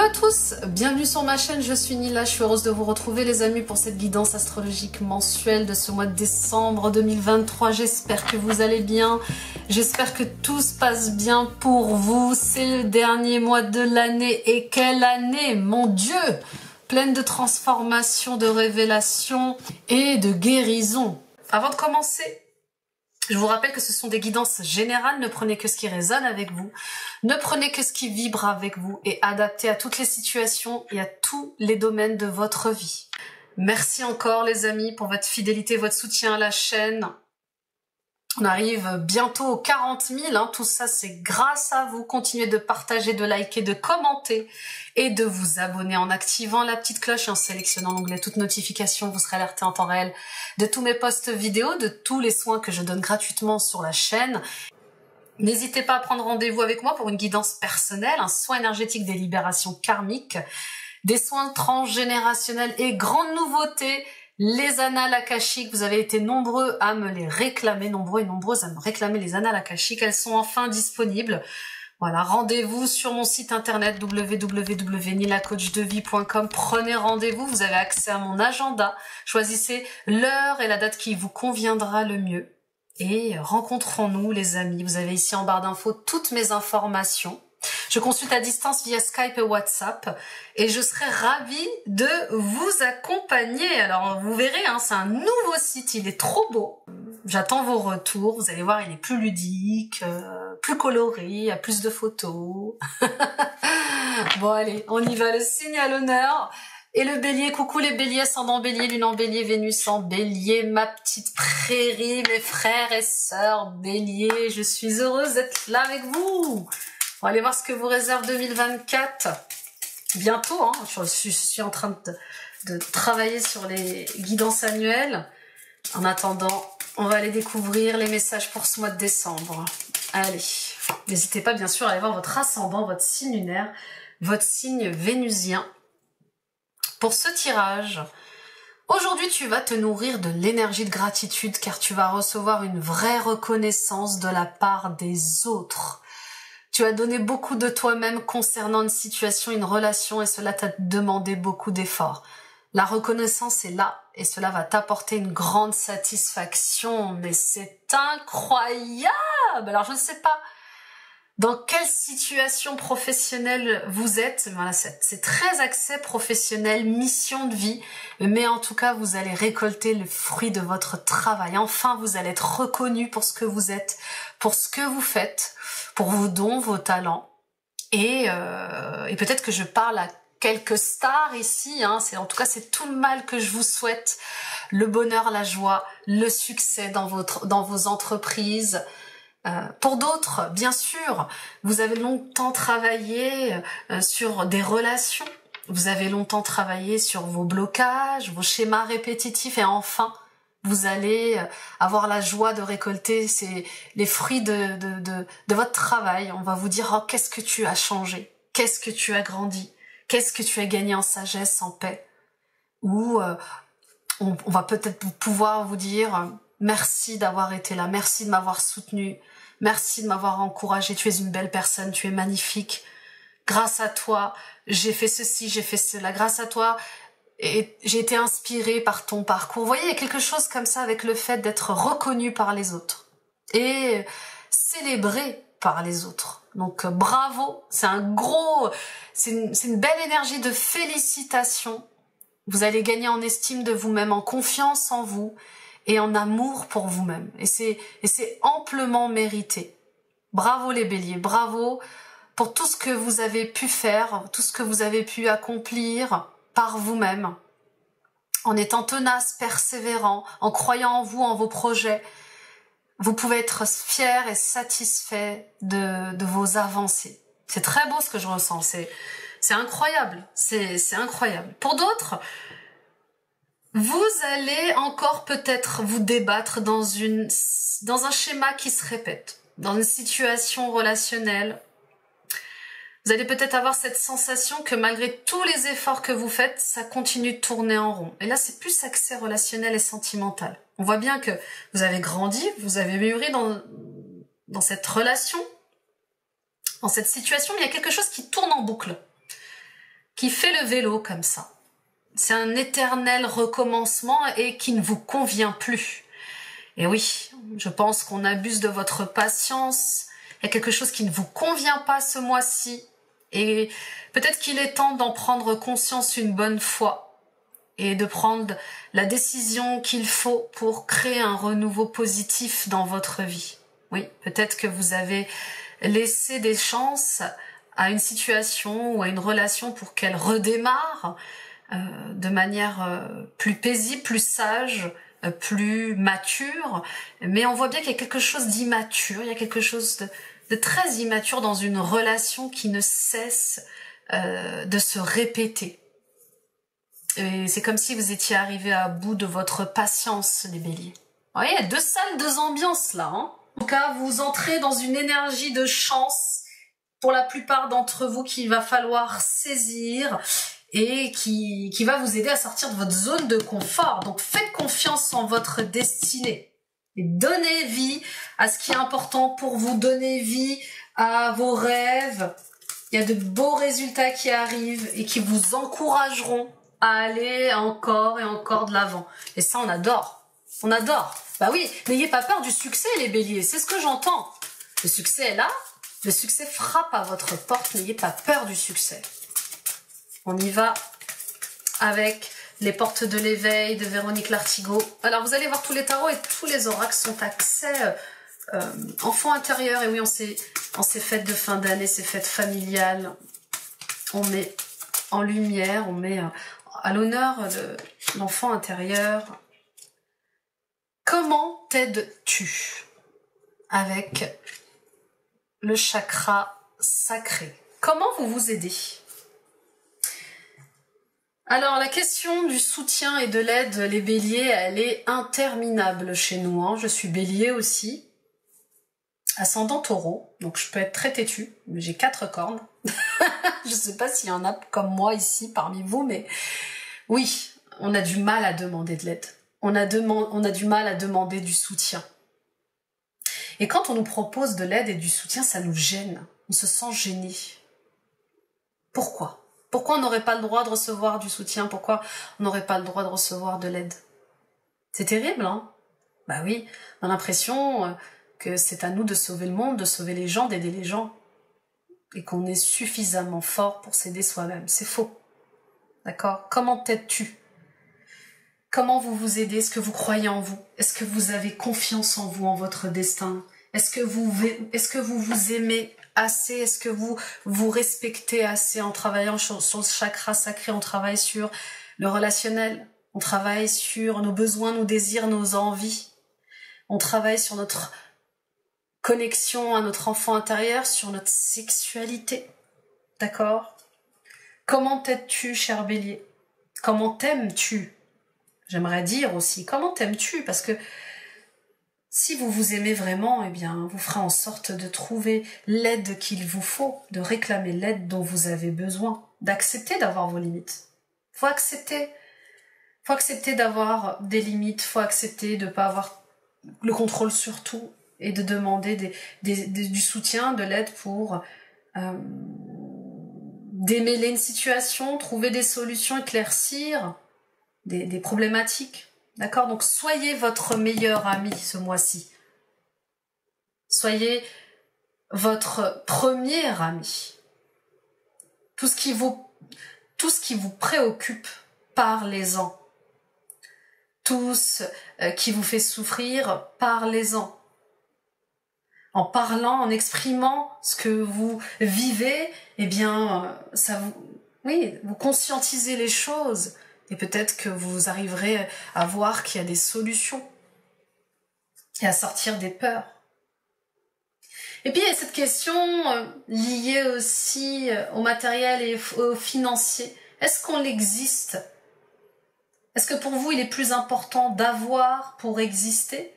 à tous, bienvenue sur ma chaîne, je suis Nila, je suis heureuse de vous retrouver les amis pour cette guidance astrologique mensuelle de ce mois de décembre 2023. J'espère que vous allez bien, j'espère que tout se passe bien pour vous. C'est le dernier mois de l'année et quelle année, mon Dieu! Pleine de transformations, de révélations et de guérisons. Avant de commencer, je vous rappelle que ce sont des guidances générales, ne prenez que ce qui résonne avec vous, ne prenez que ce qui vibre avec vous et adaptez à toutes les situations et à tous les domaines de votre vie. Merci encore les amis pour votre fidélité, votre soutien à la chaîne. On arrive bientôt aux 40 000, tout ça c'est grâce à vous. Continuez de partager, de liker, de commenter et de vous abonner en activant la petite cloche et en sélectionnant l'onglet toutes notifications. Vous serez alerté en temps réel de tous mes posts vidéo, de tous les soins que je donne gratuitement sur la chaîne. N'hésitez pas à prendre rendez-vous avec moi pour une guidance personnelle, un soin énergétique des libérations karmiques, des soins transgénérationnels et grande nouveauté, les annales akashiques. Vous avez été nombreux à me les réclamer, nombreux et nombreuses à me réclamer les annales akashiques. Elles sont enfin disponibles. Voilà, rendez-vous sur mon site internet www.nilacoachdevie.com. Prenez rendez-vous, vous avez accès à mon agenda. Choisissez l'heure et la date qui vous conviendra le mieux. Et rencontrons-nous les amis. Vous avez ici en barre d'infos toutes mes informations. Je consulte à distance via Skype et WhatsApp et je serai ravie de vous accompagner. Alors vous verrez, c'est un nouveau site, il est trop beau. J'attends vos retours, vous allez voir, il est plus ludique, plus coloré, il y a plus de photos. Bon allez, on y va, le signe à l'honneur. Et le bélier, coucou les béliers, ascendant bélier, lune en bélier, Vénus en bélier, ma petite prairie, mes frères et sœurs bélier, je suis heureuse d'être là avec vous. On va aller voir ce que vous réserve 2024. Bientôt, je suis en train de travailler sur les guidances annuelles. En attendant, on va aller découvrir les messages pour ce mois de décembre. Allez, n'hésitez pas bien sûr à aller voir votre ascendant, votre signe lunaire, votre signe vénusien. Pour ce tirage, aujourd'hui tu vas te nourrir de l'énergie de gratitude car tu vas recevoir une vraie reconnaissance de la part des autres. Tu as donné beaucoup de toi-même concernant une situation, une relation et cela t'a demandé beaucoup d'efforts. La reconnaissance est là et cela va t'apporter une grande satisfaction. Mais c'est incroyable! Alors je ne sais pas dans quelle situation professionnelle vous êtes. Voilà, c'est très axé professionnel, mission de vie. Mais en tout cas, vous allez récolter le fruit de votre travail. Enfin, vous allez être reconnu pour ce que vous êtes, pour ce que vous faites, pour vos dons, vos talents. Et peut-être que je parle à quelques stars ici. En tout cas, c'est tout le mal que je vous souhaite. Le bonheur, la joie, le succès dans vos entreprises. Pour d'autres, bien sûr, vous avez longtemps travaillé sur des relations, vous avez longtemps travaillé sur vos blocages, vos schémas répétitifs et enfin, vous allez avoir la joie de récolter les fruits de votre travail. On va vous dire, oh, qu'est-ce que tu as changé, qu'est-ce que tu as grandi, qu'est-ce que tu as gagné en sagesse, en paix. Ou on va peut-être pouvoir vous dire, merci d'avoir été là, merci de m'avoir soutenu, merci de m'avoir encouragé, tu es une belle personne, tu es magnifique. Grâce à toi, j'ai fait ceci, j'ai fait cela. Grâce à toi, et j'ai été inspirée par ton parcours. Vous voyez, il y a quelque chose comme ça avec le fait d'être reconnu par les autres et célébré par les autres. Donc bravo, c'est une belle énergie de félicitations. Vous allez gagner en estime de vous-même, en confiance en vous et en amour pour vous-même. Et c'est amplement mérité. Bravo les béliers, bravo pour tout ce que vous avez pu faire, tout ce que vous avez pu accomplir par vous-même, en étant tenace, persévérant, en croyant en vous, en vos projets. Vous pouvez être fiers et satisfaits de vos avancées. C'est très beau ce que je ressens, c'est incroyable, c'est incroyable. Pour d'autres, vous allez encore peut-être vous débattre dans un schéma qui se répète, dans une situation relationnelle. Vous allez peut-être avoir cette sensation que malgré tous les efforts que vous faites, ça continue de tourner en rond. Et là, c'est plus accès relationnel et sentimental. On voit bien que vous avez grandi, vous avez mûri dans cette relation, dans cette situation, mais il y a quelque chose qui tourne en boucle. qui fait le vélo comme ça. C'est un éternel recommencement et qui ne vous convient plus. Et oui, je pense qu'on abuse de votre patience. Il y a quelque chose qui ne vous convient pas ce mois-ci. Et peut-être qu'il est temps d'en prendre conscience une bonne fois et de prendre la décision qu'il faut pour créer un renouveau positif dans votre vie. Oui, peut-être que vous avez laissé des chances à une situation ou à une relation pour qu'elle redémarre de manière plus paisible, plus sage, plus mature. Mais on voit bien qu'il y a quelque chose d'immature, il y a quelque chose de très immature dans une relation qui ne cesse de se répéter. Et c'est comme si vous étiez arrivé à bout de votre patience, les béliers. Vous voyez, il y a deux salles, deux ambiances là. En tout cas, vous entrez dans une énergie de chance pour la plupart d'entre vous qu'il va falloir saisir et qui va vous aider à sortir de votre zone de confort. Donc faites confiance en votre destinée et donnez vie à ce qui est important pour vous, donnez vie à vos rêves. Il y a de beaux résultats qui arrivent et qui vous encourageront à aller encore et encore de l'avant. Et ça, on adore. On adore. Bah oui, n'ayez pas peur du succès, les béliers. C'est ce que j'entends. Le succès est là. Le succès frappe à votre porte. N'ayez pas peur du succès. On y va avec les portes de l'éveil de Véronique Lartigot. Alors, vous allez voir tous les tarots et tous les oracles sont axés enfant intérieur. Et oui, en ces fêtes de fin d'année, ces fêtes familiales, on met en lumière, on met à l'honneur de l'enfant intérieur. Comment t'aides-tu avec le chakra sacré? Comment vous vous aidez? Alors, la question du soutien et de l'aide, les béliers, elle est interminable chez nous. Hein. Je suis bélier aussi. Ascendant taureau, donc je peux être très têtue, mais j'ai 4 cornes. Je sais pas s'il y en a comme moi ici parmi vous, mais oui, on a du mal à demander de l'aide. On a du mal à demander du soutien. Et quand on nous propose de l'aide et du soutien, ça nous gêne. On se sent gêné. Pourquoi? Pourquoi on n'aurait pas le droit de recevoir du soutien? Pourquoi on n'aurait pas le droit de recevoir de l'aide? C'est terrible, hein? Bah oui, on a l'impression que c'est à nous de sauver le monde, de sauver les gens, d'aider les gens. Et qu'on est suffisamment fort pour s'aider soi-même. C'est faux. D'accord? Comment t'aides-tu? Comment vous vous aidez? Est-ce que vous croyez en vous? Est-ce que vous avez confiance en vous, en votre destin? Est-ce que vous vous aimez assez? Est-ce que vous vous respectez assez? En travaillant sur le chakra sacré, on travaille sur le relationnel. On travaille sur nos besoins, nos désirs, nos envies. On travaille sur notre connexion à notre enfant intérieur, sur notre sexualité. D'accord? Comment t'aides-tu, cher bélier? Comment t'aimes-tu? J'aimerais dire aussi, comment t'aimes-tu? Parce que si vous vous aimez vraiment, eh bien, vous ferez en sorte de trouver l'aide qu'il vous faut, de réclamer l'aide dont vous avez besoin, d'accepter d'avoir vos limites. Faut accepter d'avoir des limites, faut accepter de ne pas avoir le contrôle sur tout et de demander du soutien, de l'aide pour démêler une situation, trouver des solutions, éclaircir des problématiques. D'accord? Donc, soyez votre meilleur ami ce mois-ci. Soyez votre premier ami. Tout ce qui vous préoccupe, parlez-en. Tout ce qui vous fait souffrir, parlez-en. En parlant, en exprimant ce que vous vivez, eh bien, vous conscientisez les choses. Et peut-être que vous arriverez à voir qu'il y a des solutions et à sortir des peurs. Et puis il y a cette question liée aussi au matériel et au financier. Est-ce qu'on existe? Est-ce que pour vous il est plus important d'avoir pour exister?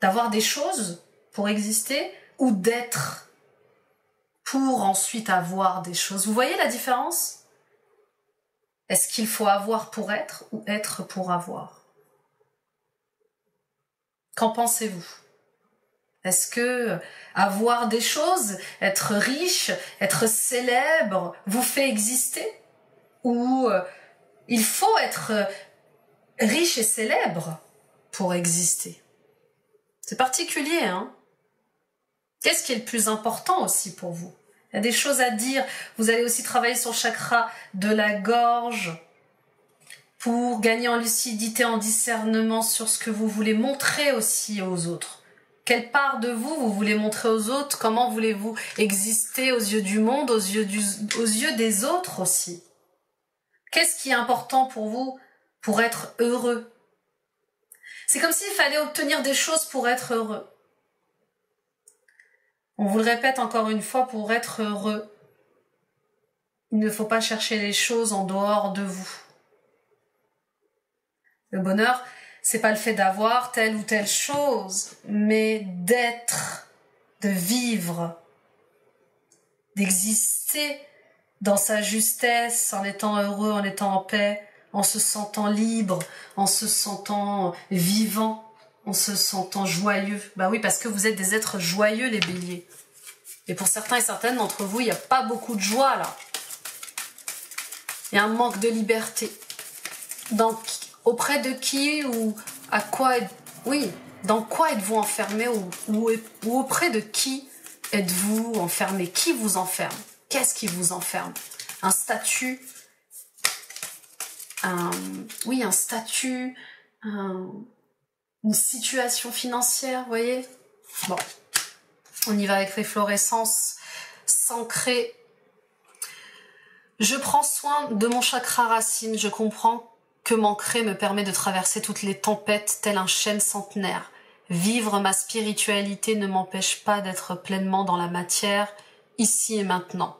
D'avoir des choses pour exister? Ou d'être pour ensuite avoir des choses? Vous voyez la différence? Est-ce qu'il faut avoir pour être ou être pour avoir? Qu'en pensez-vous? Est-ce que avoir des choses, être riche, être célèbre, vous fait exister? où il faut être riche et célèbre pour exister. C'est particulier, hein? Qu'est-ce qui est le plus important aussi pour vous? Il y a des choses à dire. Vous allez aussi travailler sur le chakra de la gorge pour gagner en lucidité, en discernement sur ce que vous voulez montrer aussi aux autres. Quelle part de vous vous voulez montrer aux autres? Comment voulez-vous exister aux yeux du monde, aux yeux des autres aussi? Qu'est-ce qui est important pour vous pour être heureux? C'est comme s'il fallait obtenir des choses pour être heureux. On vous le répète encore une fois, pour être heureux, il ne faut pas chercher les choses en dehors de vous. Le bonheur, c'est pas le fait d'avoir telle ou telle chose, mais d'être, de vivre, d'exister dans sa justesse, en étant heureux, en étant en paix, en se sentant libre, en se sentant vivant, en se sentant joyeux. Bah oui, parce que vous êtes des êtres joyeux, les béliers. Et pour certains et certaines d'entre vous, il n'y a pas beaucoup de joie là. Il y a un manque de liberté. Auprès de qui ou à quoi dans quoi êtes-vous enfermé ou auprès de qui êtes-vous enfermé? Qui vous enferme? Qu'est-ce qui vous enferme? Un statut, un statut, une situation financière, vous voyez? Bon, on y va avec l'efflorescence s'ancrer. Je prends soin de mon chakra racine, je comprends que m'ancrer me permet de traverser toutes les tempêtes tel un chêne centenaire. Vivre ma spiritualité ne m'empêche pas d'être pleinement dans la matière, ici et maintenant.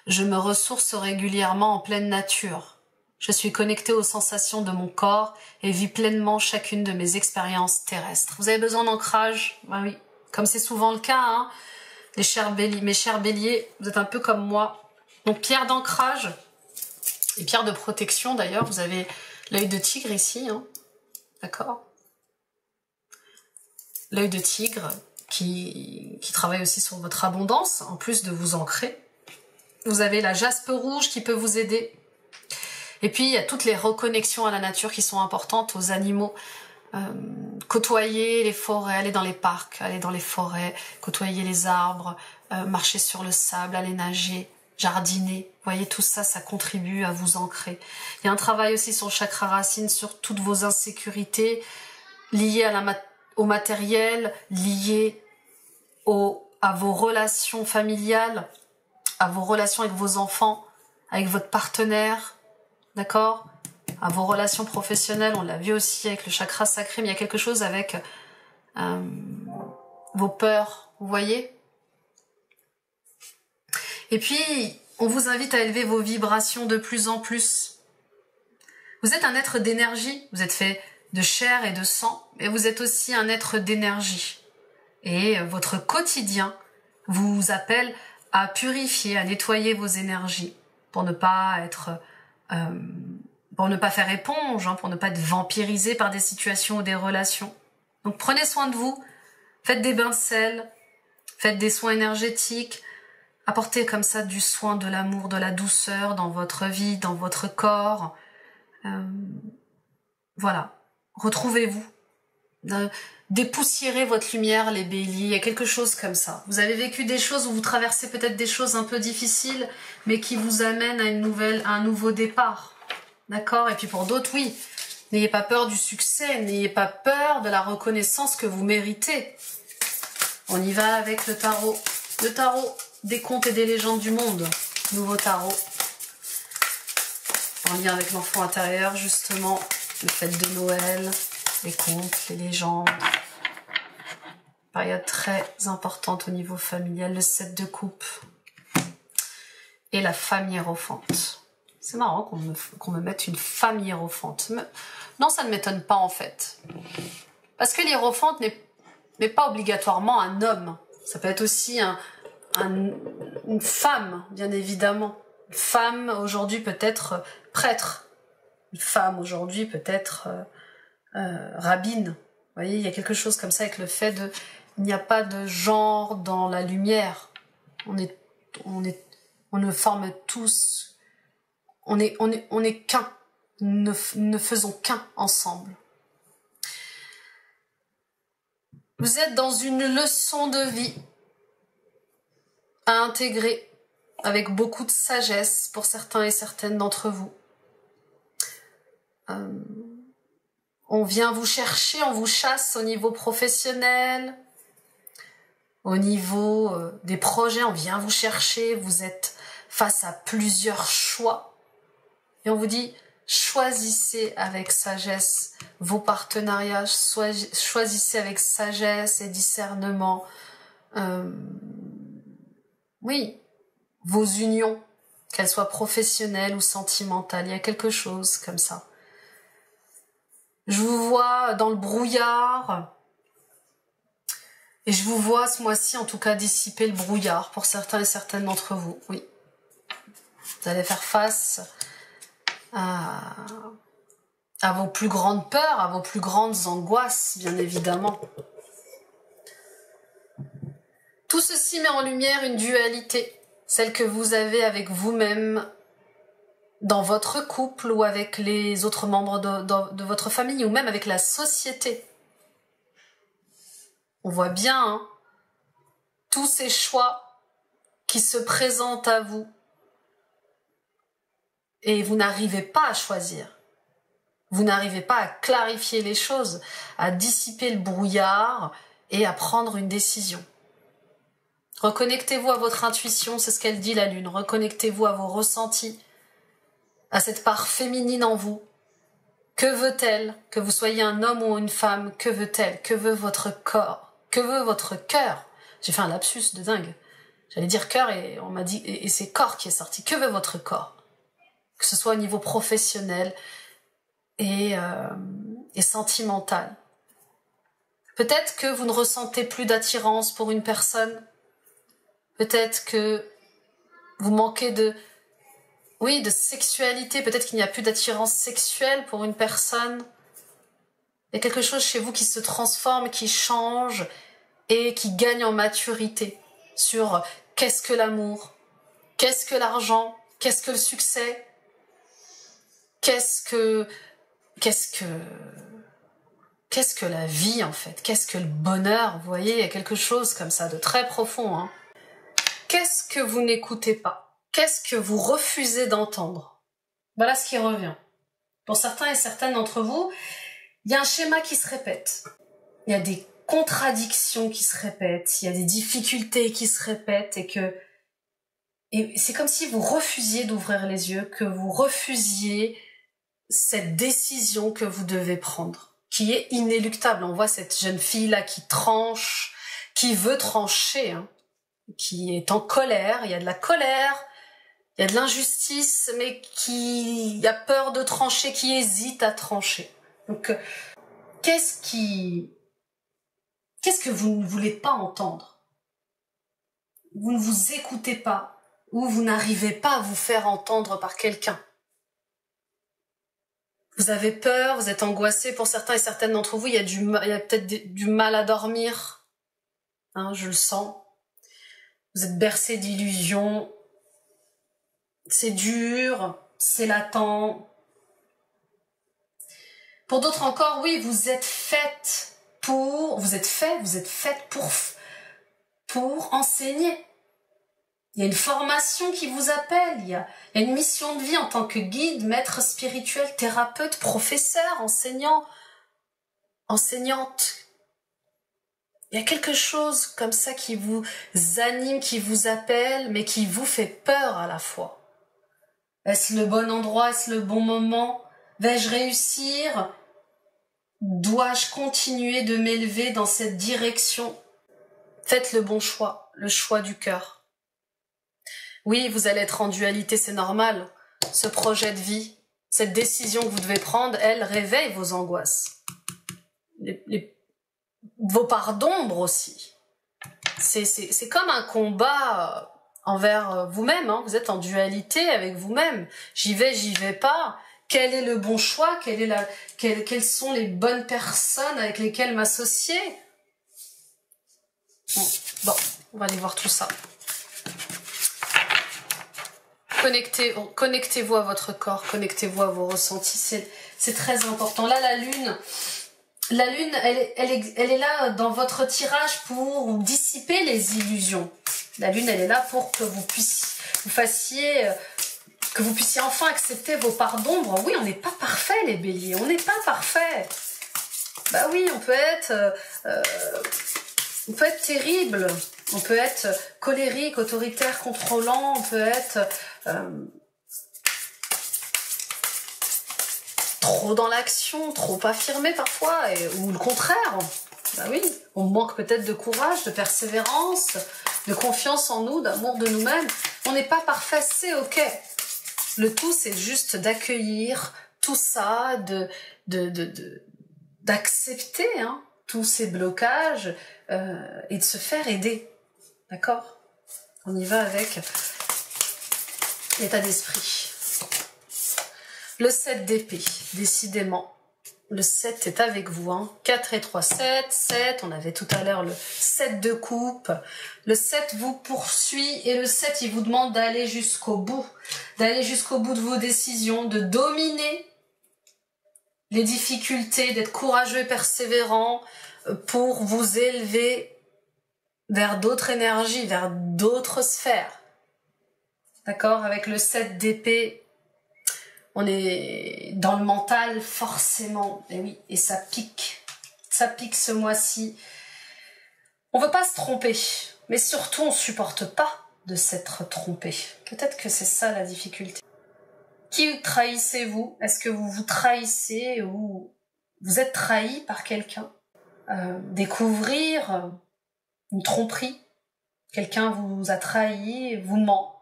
Je me ressource régulièrement en pleine nature. Je suis connectée aux sensations de mon corps et vis pleinement chacune de mes expériences terrestres. Vous avez besoin d'ancrage? Ben oui, comme c'est souvent le cas, hein. Mes chers béliers, vous êtes un peu comme moi. Donc pierre d'ancrage et pierre de protection d'ailleurs, vous avez l'œil de tigre ici, hein. D'accord? L'œil de tigre qui travaille aussi sur votre abondance, en plus de vous ancrer. Vous avez la jaspe rouge qui peut vous aider. Et puis, il y a toutes les reconnexions à la nature qui sont importantes, aux animaux. Côtoyer les forêts, aller dans les parcs, aller dans les forêts, côtoyer les arbres, marcher sur le sable, aller nager, jardiner. Vous voyez, tout ça, ça contribue à vous ancrer. Il y a un travail aussi sur le chakra racine, sur toutes vos insécurités liées au matériel, liées à vos relations familiales, à vos relations avec vos enfants, avec votre partenaire, d'accord? À vos relations professionnelles, on l'a vu aussi avec le chakra sacré, mais il y a quelque chose avec vos peurs, vous voyez? Et puis, on vous invite à élever vos vibrations de plus en plus. Vous êtes un être d'énergie, vous êtes fait de chair et de sang, mais vous êtes aussi un être d'énergie. Et votre quotidien vous appelle à purifier, à nettoyer vos énergies pour ne pas faire éponge, hein, pour ne pas être vampirisé par des situations ou des relations. Donc prenez soin de vous, faites des bains de sel, faites des soins énergétiques, apportez comme ça du soin, de l'amour, de la douceur dans votre vie, dans votre corps. Voilà, retrouvez-vous. Dépoussiérez votre lumière, les béliers, il y a quelque chose comme ça. Vous avez vécu des choses où vous traversez peut-être des choses un peu difficiles, mais qui vous amènent à un nouveau départ. D'accord? Et puis pour d'autres, oui, n'ayez pas peur du succès, n'ayez pas peur de la reconnaissance que vous méritez. On y va avec le tarot. Le tarot des contes et des légendes du monde. Nouveau tarot. En lien avec l'enfant intérieur, justement, le fête de Noël, les contes, les légendes. Période très importante au niveau familial, le 7 de coupe. Et la femme hiérophante. C'est marrant qu'on me mette une femme hiérophante. Non, ça ne m'étonne pas en fait. Parce que l'hiérophante n'est pas obligatoirement un homme. Ça peut être aussi une femme, bien évidemment. Une femme aujourd'hui peut-être prêtre. Une femme aujourd'hui peut-être rabbine. Vous voyez, il y a quelque chose comme ça avec le fait il n'y a pas de genre dans la lumière. On ne forme tous, On est qu'un. Nous ne faisons qu'un ensemble. Vous êtes dans une leçon de vie à intégrer avec beaucoup de sagesse pour certains et certaines d'entre vous. On vient vous chercher, on vous chasse au niveau professionnel, au niveau des projets, on vient vous chercher, vous êtes face à plusieurs choix. Et on vous dit, choisissez avec sagesse vos partenariats, choisissez avec sagesse et discernement, oui, vos unions, qu'elles soient professionnelles ou sentimentales. Il y a quelque chose comme ça. Je vous vois dans le brouillard, et je vous vois ce mois-ci en tout cas dissiper le brouillard pour certains et certaines d'entre vous, oui. Vous allez faire face à vos plus grandes peurs, à vos plus grandes angoisses, bien évidemment. Tout ceci met en lumière une dualité, celle que vous avez avec vous-même, dans votre couple ou avec les autres membres de votre famille ou même avec la société. On voit bien tous ces choix qui se présentent à vous et vous n'arrivez pas à choisir. Vous n'arrivez pas à clarifier les choses, à dissiper le brouillard et à prendre une décision. Reconnectez-vous à votre intuition, c'est ce qu'elle dit la Lune. Reconnectez-vous à vos ressentis, à cette part féminine en vous. Que veut-elle? Que vous soyez un homme ou une femme, que veut-elle? Que veut votre corps? Que veut votre cœur? J'ai fait un lapsus de dingue. J'allais dire cœur et on m'a dit, et c'est corps qui est sorti. Que veut votre corps? Que ce soit au niveau professionnel et sentimental. Peut-être que vous ne ressentez plus d'attirance pour une personne. Peut-être que vous manquez de sexualité. Peut-être qu'il n'y a plus d'attirance sexuelle pour une personne. Il y a quelque chose chez vous qui se transforme, qui change et qui gagne en maturité sur qu'est-ce que l'amour, qu'est-ce que l'argent, qu'est-ce que le succès, qu'est-ce que la vie en fait, qu'est-ce que le bonheur, vous voyez, il y a quelque chose comme ça de très profond. Qu'est-ce que vous n'écoutez pas? Qu'est-ce que vous refusez d'entendre? Voilà ce qui revient. Pour certains et certaines d'entre vous, il y a un schéma qui se répète. Il y a des contradictions qui se répètent, il y a des difficultés qui se répètent et c'est comme si vous refusiez d'ouvrir les yeux, que vous refusiez cette décision que vous devez prendre, qui est inéluctable. On voit cette jeune fille-là qui tranche, qui veut trancher, qui est en colère, il y a de la colère, il y a de l'injustice, mais qui a peur de trancher, qui hésite à trancher. Donc, qu'est-ce que vous ne voulez pas entendre? Vous ne vous écoutez pas, ou vous n'arrivez pas à vous faire entendre par quelqu'un. Vous avez peur, vous êtes angoissé. Pour certains et certaines d'entre vous, il y a peut-être du mal à dormir. Je le sens. Vous êtes bercé d'illusions. C'est dur, c'est latent. Pour d'autres encore, oui, vous êtes faites pour enseigner. Il y a une formation qui vous appelle, il y a une mission de vie en tant que guide, maître spirituel, thérapeute, professeur, enseignant, enseignante. Il y a quelque chose comme ça qui vous anime, qui vous appelle, mais qui vous fait peur à la fois. Est-ce le bon endroit? Est-ce le bon moment? Vais-je réussir? Dois-je continuer de m'élever dans cette direction? Faites le bon choix, le choix du cœur. Oui, vous allez être en dualité, c'est normal. Ce projet de vie, cette décision que vous devez prendre, elle réveille vos angoisses. Vos parts d'ombre aussi. C'est comme un combat envers vous-même. Vous êtes en dualité avec vous-même. J'y vais pas. Quel est le bon choix? Quelles sont les bonnes personnes avec lesquelles m'associer? Bon, on va aller voir tout ça. Connectez-vous à votre corps, connectez-vous à vos ressentis, c'est très important. Là, la lune, elle est là dans votre tirage pour dissiper les illusions. La lune, elle est là pour que vous puissiez enfin accepter vos parts d'ombre. Oui, on n'est pas parfait, les béliers, on n'est pas parfait. Bah oui, on peut être terrible, on peut être colérique, autoritaire, contrôlant, on peut être trop dans l'action, trop affirmé parfois, ou le contraire. Bah oui, on manque peut-être de courage, de persévérance, de confiance en nous, d'amour de nous-mêmes. On n'est pas parfait, c'est ok. Le tout, c'est juste d'accueillir tout ça, d'accepter tous ces blocages et de se faire aider. D'accord? On y va avec l'état d'esprit. Le 7 d'épée, décidément. Le 7 est avec vous. 4 et 3, 7. 7, on avait tout à l'heure le 7 de coupe. Le 7 vous poursuit et le 7, il vous demande d'aller jusqu'au bout. D'aller jusqu'au bout de vos décisions, de dominer les difficultés, d'être courageux et persévérant pour vous élever vers d'autres énergies, vers d'autres sphères. D'accord? Avec le 7 d'épée, on est dans le mental forcément, et oui, et ça pique ce mois-ci. On veut pas se tromper, mais surtout on supporte pas de s'être trompé. Peut-être que c'est ça la difficulté. Qui trahissez-vous? Est-ce que vous vous trahissez ou vous êtes trahi par quelqu'un? Découvrir une tromperie. Quelqu'un vous a trahi, vous ment,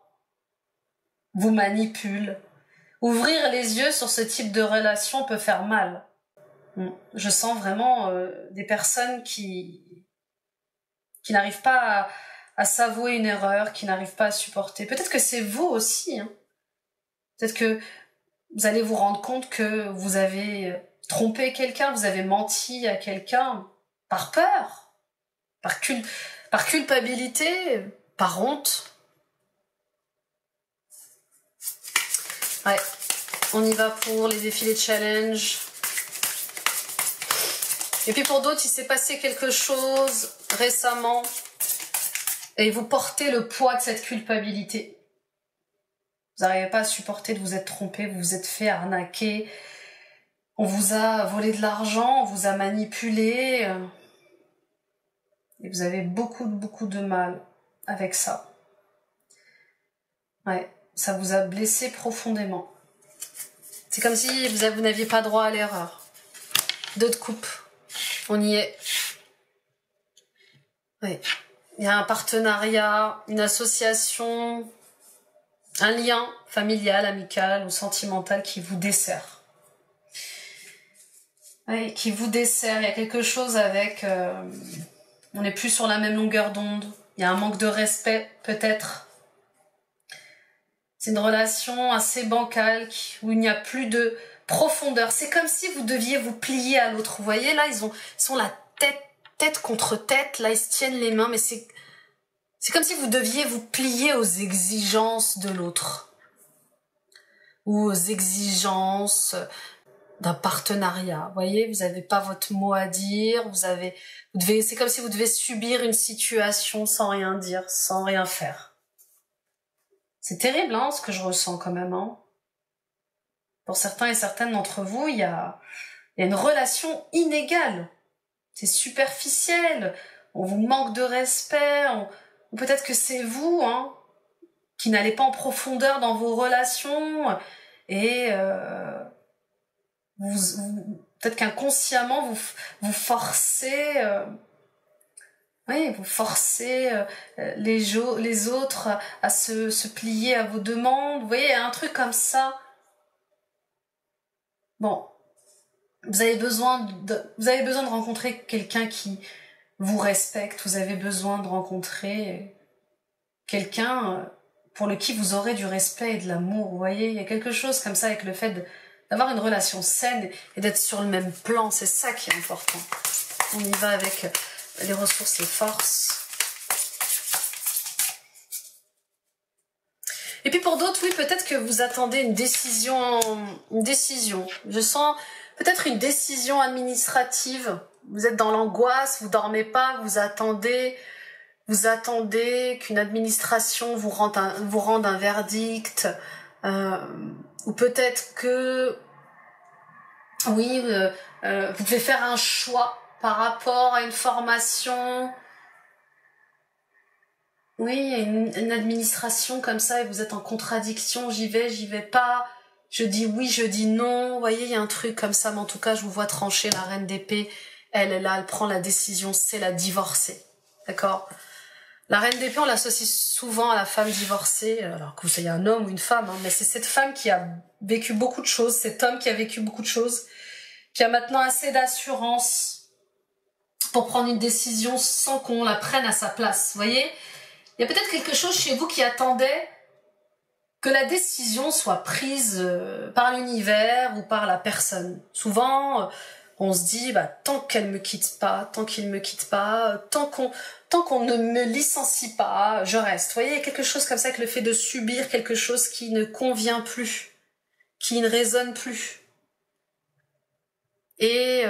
vous manipule. Ouvrir les yeux sur ce type de relation peut faire mal. Je sens vraiment des personnes qui n'arrivent pas à s'avouer une erreur, qui n'arrivent pas à supporter. Peut-être que c'est vous aussi. Peut-être que vous allez vous rendre compte que vous avez trompé quelqu'un, vous avez menti à quelqu'un par peur, par culpabilité, par honte. Ouais, on y va pour les défilés challenge. Et puis pour d'autres, il s'est passé quelque chose récemment et vous portez le poids de cette culpabilité. Vous n'arrivez pas à supporter de vous être trompé, vous vous êtes fait arnaquer, on vous a volé de l'argent, on vous a manipulé et vous avez beaucoup de mal avec ça. Ouais, ça vous a blessé profondément. C'est comme si vous n'aviez pas droit à l'erreur. 2 de coupe, on y est. Ouais. Il y a un partenariat, une association, un lien familial, amical ou sentimental qui vous dessert. Oui, qui vous dessert. Il y a quelque chose avec... on n'est plus sur la même longueur d'onde. Il y a un manque de respect, peut-être. C'est une relation assez bancale où il n'y a plus de profondeur. C'est comme si vous deviez vous plier à l'autre. Vous voyez, là, ils sont la tête contre tête. Là, ils se tiennent les mains, mais c'est comme si vous deviez vous plier aux exigences de l'autre. Ou aux exigences d'un partenariat. Vous voyez, vous n'avez pas votre mot à dire. C'est comme si vous devez subir une situation sans rien dire, sans rien faire. C'est terrible, ce que je ressens quand même. Pour certains et certaines d'entre vous, il y a une relation inégale. C'est superficiel. On vous manque de respect. Ou peut-être que c'est vous, qui n'allez pas en profondeur dans vos relations. Et peut-être qu'inconsciemment, vous forcez... vous forcez les autres à se plier à vos demandes. Vous voyez, il y a un truc comme ça. Bon, vous avez besoin de rencontrer quelqu'un qui vous respecte. Vous avez besoin de rencontrer quelqu'un pour qui vous aurez du respect et de l'amour. Vous voyez, il y a quelque chose comme ça avec le fait d'avoir une relation saine et d'être sur le même plan. C'est ça qui est important. On y va avec les ressources, les forces. Et puis pour d'autres, oui, peut-être que vous attendez une décision. Je sens peut-être une décision administrative. Vous êtes dans l'angoisse, vous dormez pas, vous attendez qu'une administration vous rende un verdict, ou peut-être que, oui, vous devez faire un choix par rapport à une formation. Oui, il y a une administration comme ça et vous êtes en contradiction, j'y vais pas, je dis oui, je dis non, vous voyez, il y a un truc comme ça, mais en tout cas, je vous vois trancher, la reine d'épée, elle est là, elle prend la décision, c'est la divorcée, d'accord? La reine d'épée, on l'associe souvent à la femme divorcée, alors que c'est un homme ou une femme, hein, mais c'est cette femme qui a vécu beaucoup de choses, cet homme qui a vécu beaucoup de choses, qui a maintenant assez d'assurance pour prendre une décision sans qu'on la prenne à sa place, vous voyez? Il y a peut-être quelque chose chez vous qui attendait que la décision soit prise par l'univers ou par la personne. Souvent, on se dit, bah, tant qu'elle me quitte pas, tant qu'il me quitte pas, tant qu'on ne me licencie pas, je reste. Vous voyez, il y a quelque chose comme ça, que le fait de subir quelque chose qui ne convient plus, qui ne résonne plus. Et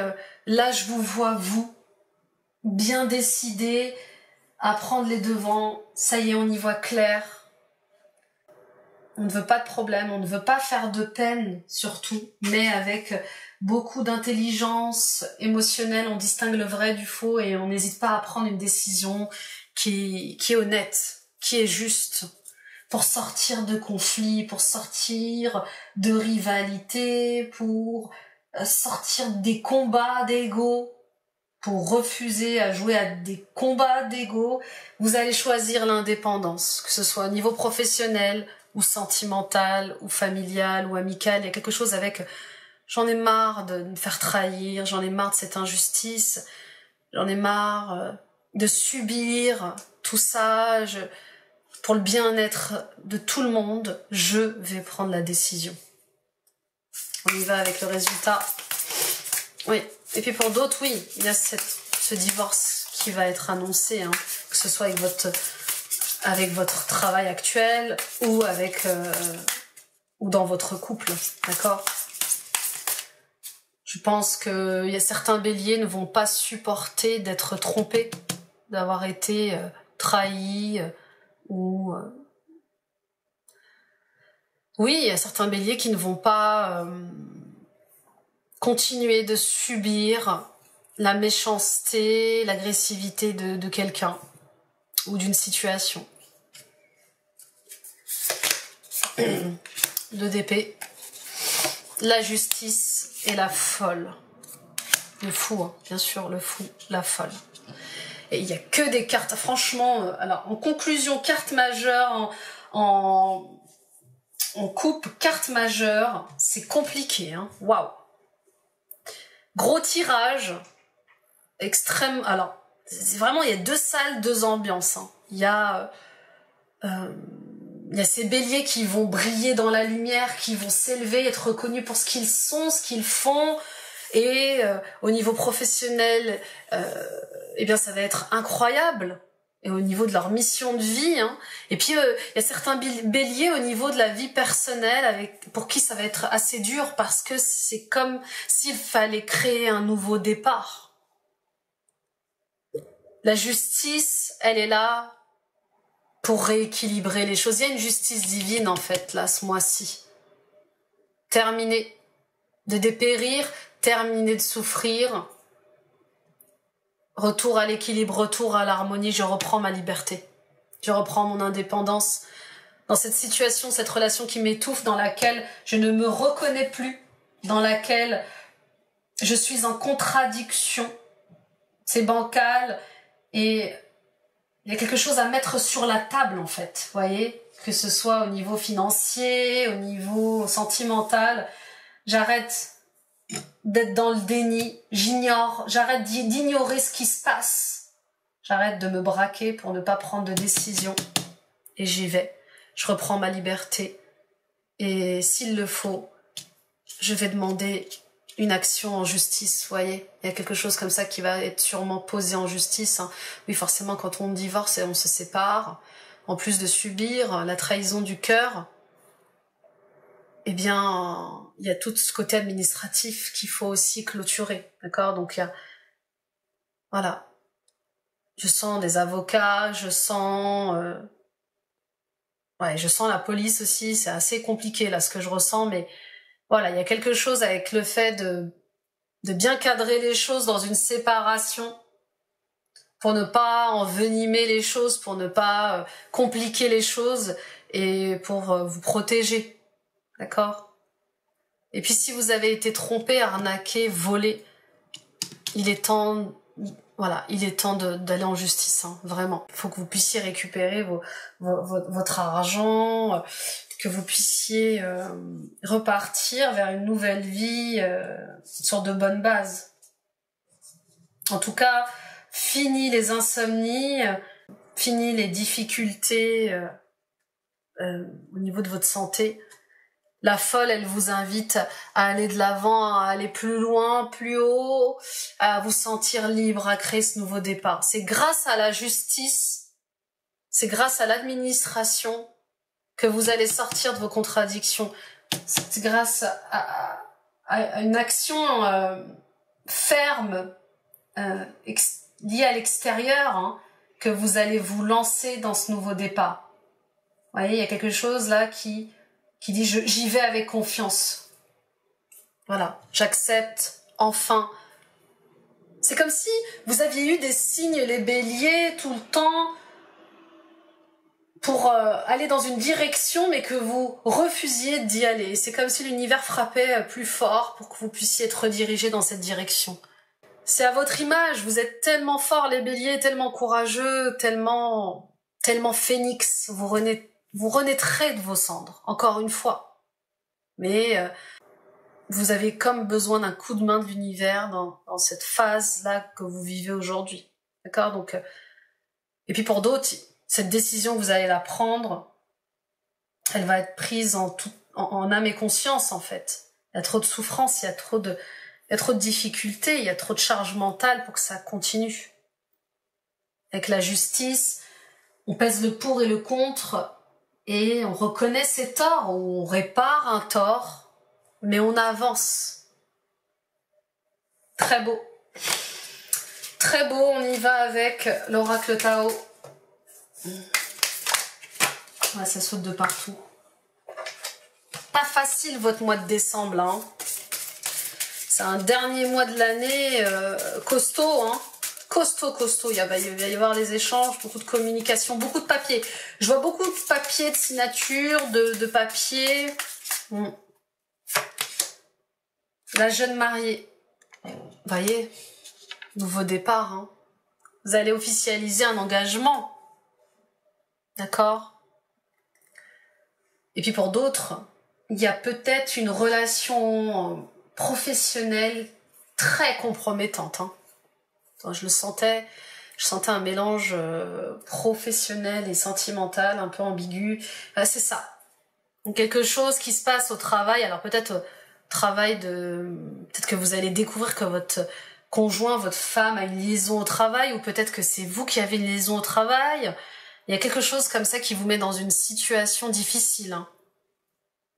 là, je vous vois, vous, bien décidé à prendre les devants. Ça y est, on y voit clair. On ne veut pas de problème, on ne veut pas faire de peine, surtout, mais avec beaucoup d'intelligence émotionnelle, on distingue le vrai du faux et on n'hésite pas à prendre une décision qui est honnête, qui est juste, pour sortir de conflits, pour sortir de rivalités, pour sortir des combats d'ego, pour refuser à jouer à des combats d'ego. Vous allez choisir l'indépendance, que ce soit au niveau professionnel ou sentimental ou familial ou amical. Il y a quelque chose avec j'en ai marre de me faire trahir, j'en ai marre de cette injustice, j'en ai marre de subir tout ça. Pour le bien-être de tout le monde, je vais prendre la décision. On y va avec le résultat. Oui. Et puis pour d'autres, oui, il y a ce divorce qui va être annoncé, hein, que ce soit avec votre travail actuel ou ou dans votre couple, d'accord? Je pense qu'il y a certains béliers ne vont pas supporter d'être trompés, d'avoir été trahis ou... Oui, il y a certains béliers qui ne vont pas... continuer de subir la méchanceté, l'agressivité de quelqu'un ou d'une situation. 2 d'épée, la justice et la folle. Le fou, hein, bien sûr, le fou, la folle. Et il n'y a que des cartes, franchement, alors en conclusion, carte majeure, en coupe, carte majeure, c'est compliqué, hein, waouh. Gros tirage, extrême. Alors, vraiment, il y a 2 salles, 2 ambiances. Hein. Il y a ces béliers qui vont briller dans la lumière, qui vont s'élever, être reconnus pour ce qu'ils sont, ce qu'ils font. Et au niveau professionnel, eh bien, ça va être incroyable. Et au niveau de leur mission de vie. Hein. Et puis, il y a certains béliers au niveau de la vie personnelle pour qui ça va être assez dur parce que c'est comme s'il fallait créer un nouveau départ. La justice, elle est là pour rééquilibrer les choses. Il y a une justice divine, en fait, là, ce mois-ci. Terminer de dépérir, terminer de souffrir. Retour à l'équilibre, retour à l'harmonie, je reprends ma liberté. Je reprends mon indépendance. Dans cette situation, cette relation qui m'étouffe, dans laquelle je ne me reconnais plus, dans laquelle je suis en contradiction. C'est bancal et il y a quelque chose à mettre sur la table, en fait, vous voyez, que ce soit au niveau financier, au niveau sentimental. J'arrête d'être dans le déni, j'arrête d'ignorer ce qui se passe. J'arrête de me braquer pour ne pas prendre de décision. Et j'y vais. Je reprends ma liberté. Et s'il le faut, je vais demander une action en justice, vous voyez. Il y a quelque chose comme ça qui va être sûrement posé en justice. Hein. Oui, forcément, quand on divorce et on se sépare, en plus de subir la trahison du cœur, eh bien, il y a tout ce côté administratif qu'il faut aussi clôturer, d'accord? Donc, il y a, voilà, je sens des avocats, je sens la police aussi, c'est assez compliqué là ce que je ressens, mais voilà, il y a quelque chose avec le fait de bien cadrer les choses dans une séparation pour ne pas envenimer les choses, pour ne pas compliquer les choses et pour vous protéger, d'accord? Et puis si vous avez été trompé, arnaqué, volé, il est temps, voilà, il est temps d'aller en justice, hein, vraiment. Il faut que vous puissiez récupérer votre argent, que vous puissiez repartir vers une nouvelle vie sur de bonnes bases. En tout cas, fini les insomnies, fini les difficultés au niveau de votre santé. La folle, elle vous invite à aller de l'avant, à aller plus loin, plus haut, à vous sentir libre, à créer ce nouveau départ. C'est grâce à la justice, c'est grâce à l'administration que vous allez sortir de vos contradictions. C'est grâce à une action ferme, liée à l'extérieur, hein, que vous allez vous lancer dans ce nouveau départ. Vous voyez, il y a quelque chose là qui dit j'y vais avec confiance. Voilà, j'accepte, enfin. C'est comme si vous aviez eu des signes, les béliers, tout le temps, pour aller dans une direction, mais que vous refusiez d'y aller. C'est comme si l'univers frappait plus fort pour que vous puissiez être redirigé dans cette direction. C'est à votre image, vous êtes tellement forts, les béliers, tellement courageux, tellement phénix, vous renaîtrez de vos cendres, encore une fois. Mais vous avez comme besoin d'un coup de main de l'univers dans cette phase-là que vous vivez aujourd'hui. D'accord? Donc, et puis pour d'autres, cette décision, vous allez la prendre, elle va être prise en âme et conscience, en fait. Il y a trop de souffrance, il y a trop de difficultés, il y a trop de charge mentale pour que ça continue. Avec la justice, on pèse le pour et le contre, et on reconnaît ses torts, ou on répare un tort, mais on avance. Très beau. Très beau, on y va avec l'oracle Tao. Ouais, ça saute de partout. Pas facile votre mois de décembre, là. Hein. C'est un dernier mois de l'année costaud, hein. Costaud. Il va y avoir les échanges, beaucoup de communication, beaucoup de papier. Je vois beaucoup de papier, de signature, de papier. La jeune mariée. Vous voyez, nouveau départ. Hein. Vous allez officialiser un engagement. D'accord? Et puis pour d'autres, il y a peut-être une relation professionnelle très compromettante. Hein. Enfin, je sentais un mélange professionnel et sentimental, un peu ambigu. C'est ça. Donc quelque chose qui se passe au travail, alors peut-être peut-être que vous allez découvrir que votre conjoint, votre femme a une liaison au travail, ou peut-être que c'est vous qui avez une liaison au travail. Il y a quelque chose comme ça qui vous met dans une situation difficile.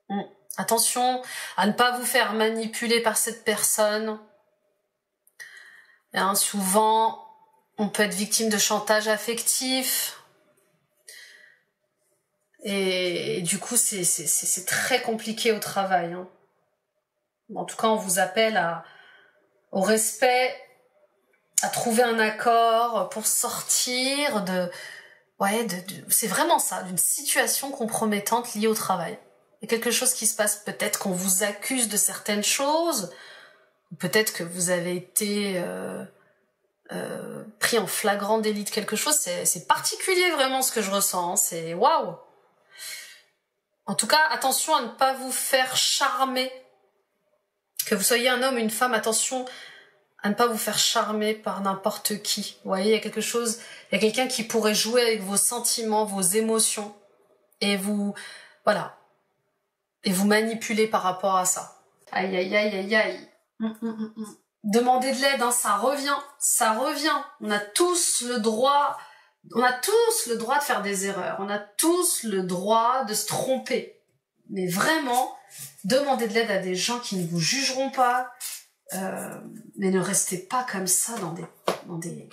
Hein. Attention à ne pas vous faire manipuler par cette personne. Hein, souvent, on peut être victime de chantage affectif. Et du coup, c'est très compliqué au travail. Hein. En tout cas, on vous appelle au respect, à trouver un accord pour sortir c'est vraiment ça, d'une situation compromettante liée au travail. Il y a quelque chose qui se passe, peut-être qu'on vous accuse de certaines choses, ou peut-être que vous avez été pris en flagrant délit de quelque chose. C'est particulier vraiment ce que je ressens, hein. C'est waouh. En tout cas, attention à ne pas vous faire charmer. Que vous soyez un homme ou une femme, attention à ne pas vous faire charmer par n'importe qui. Vous voyez, il y a quelqu'un qui pourrait jouer avec vos sentiments, vos émotions, et vous manipuler par rapport à ça. Aïe, aïe, aïe, aïe, aïe. Demandez de l'aide, hein, ça revient. On a tous le droit On a tous le droit de faire des erreurs, on a tous le droit de se tromper. Mais vraiment, demandez de l'aide à des gens qui ne vous jugeront pas, mais ne restez pas comme ça dans des...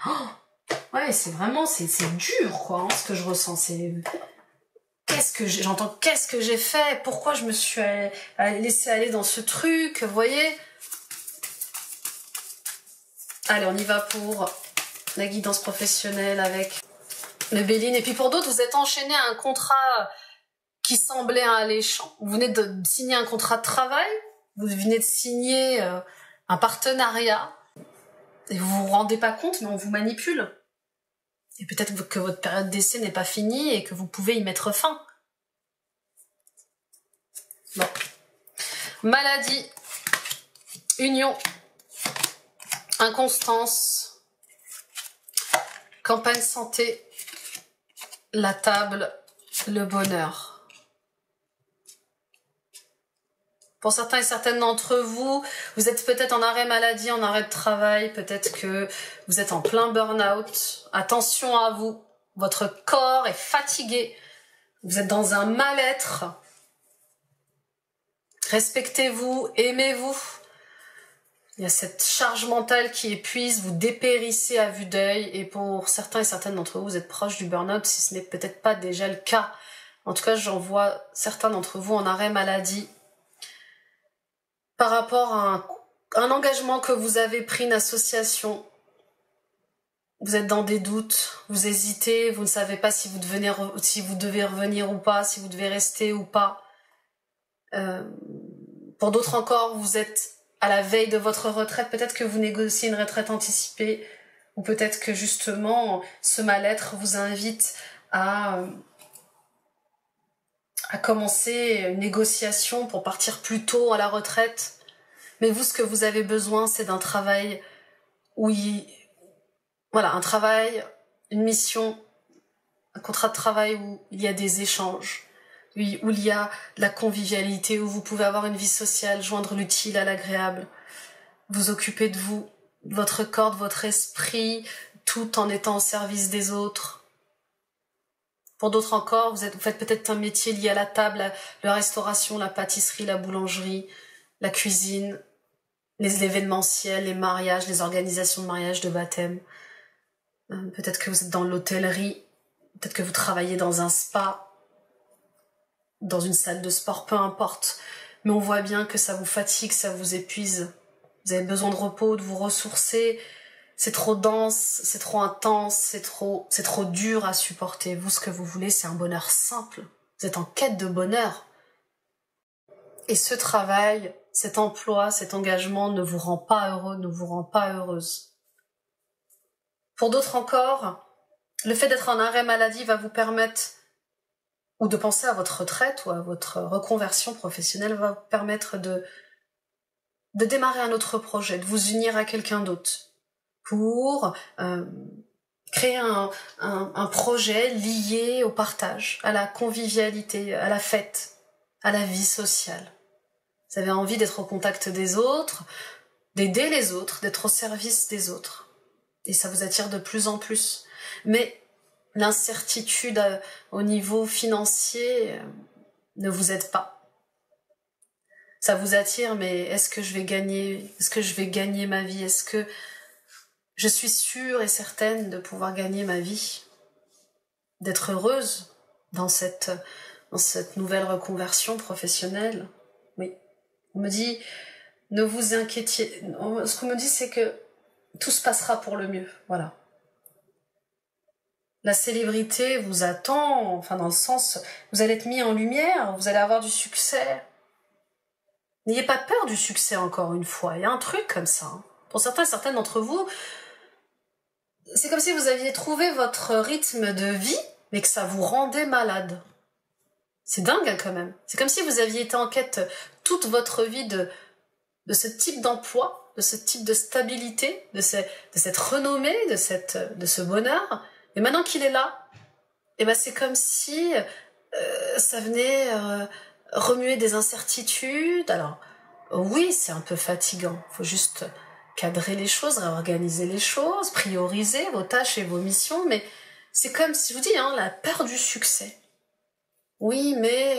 Oh, ouais, c'est vraiment, c'est dur, quoi, hein, ce que je ressens. J'entends qu'est-ce que j'ai fait, pourquoi je me suis laissé aller dans ce truc, vous voyez. Allez, on y va pour la guidance professionnelle avec le Béline. Et puis pour d'autres, vous êtes enchaîné à un contrat qui semblait alléchant. Vous venez de signer un contrat de travail, vous venez de signer un partenariat, et vous vous rendez pas compte, mais on vous manipule. Et peut-être que votre période d'essai n'est pas finie et que vous pouvez y mettre fin. Bon. Maladie, union, inconstance, campagne santé, la table, le bonheur. Pour certains et certaines d'entre vous, vous êtes peut-être en arrêt maladie, en arrêt de travail, peut-être que vous êtes en plein burn-out. Attention à vous, votre corps est fatigué, vous êtes dans un mal-être. Respectez-vous, aimez-vous. Il y a cette charge mentale qui épuise, vous dépérissez à vue d'œil, et pour certains et certaines d'entre vous, vous êtes proche du burn-out, si ce n'est peut-être pas déjà le cas. En tout cas, j'en vois certains d'entre vous en arrêt maladie, par rapport à un engagement que vous avez pris, une association. Vous êtes dans des doutes, vous hésitez, vous ne savez pas si vous devez revenir ou pas, si vous devez rester ou pas. Pour d'autres encore, vous êtes à la veille de votre retraite, peut-être que vous négociez une retraite anticipée, ou peut-être que justement ce mal-être vous invite à commencer une négociation pour partir plus tôt à la retraite. Mais vous, ce que vous avez besoin, c'est d'un travail un travail, une mission, un contrat de travail où il y a des échanges, où il y a de la convivialité, où vous pouvez avoir une vie sociale, joindre l'utile à l'agréable, vous occuper de vous, de votre corps, de votre esprit, tout en étant au service des autres. Pour d'autres encore, vous faites peut-être un métier lié à la table, la restauration, la pâtisserie, la boulangerie, la cuisine, l'événementiel, les mariages, les organisations de mariage, de baptême. Peut-être que vous êtes dans l'hôtellerie, peut-être que vous travaillez dans un spa, dans une salle de sport, peu importe. Mais on voit bien que ça vous fatigue, ça vous épuise. Vous avez besoin de repos, de vous ressourcer. C'est trop dense, c'est trop intense, c'est trop dur à supporter. Vous, ce que vous voulez, c'est un bonheur simple. Vous êtes en quête de bonheur. Et ce travail, cet emploi, cet engagement ne vous rend pas heureux, ne vous rend pas heureuse. Pour d'autres encore, le fait d'être en arrêt maladie va vous permettre, ou de penser à votre retraite ou à votre reconversion professionnelle, va vous permettre de démarrer un autre projet, de vous unir à quelqu'un d'autre, pour créer un projet lié au partage, à la convivialité, à la fête, à la vie sociale. Vous avez envie d'être au contact des autres, d'aider les autres, d'être au service des autres. Et ça vous attire de plus en plus. Mais l'incertitude au niveau financier ne vous aide pas. Ça vous attire, mais est-ce que je vais gagner ma vie? Est-ce que je suis sûre et certaine de pouvoir gagner ma vie? D'être heureuse dans cette nouvelle reconversion professionnelle? Oui. On me dit, ne vous inquiétez. Ce qu'on me dit, c'est que tout se passera pour le mieux. Voilà. La célébrité vous attend, enfin dans le sens, vous allez être mis en lumière, vous allez avoir du succès. N'ayez pas peur du succès, encore une fois. Il y a un truc comme ça. Hein. Pour certains et certaines d'entre vous, c'est comme si vous aviez trouvé votre rythme de vie, mais que ça vous rendait malade. C'est dingue hein, quand même. C'est comme si vous aviez été en quête toute votre vie de ce type d'emploi, de ce type de stabilité, de cette renommée, de ce bonheur. Et maintenant qu'il est là, c'est comme si ça venait remuer des incertitudes. Alors, oui, c'est un peu fatigant. Il faut juste cadrer les choses, réorganiser les choses, prioriser vos tâches et vos missions, mais c'est comme si je vous dis, hein, la peur du succès. Oui, mais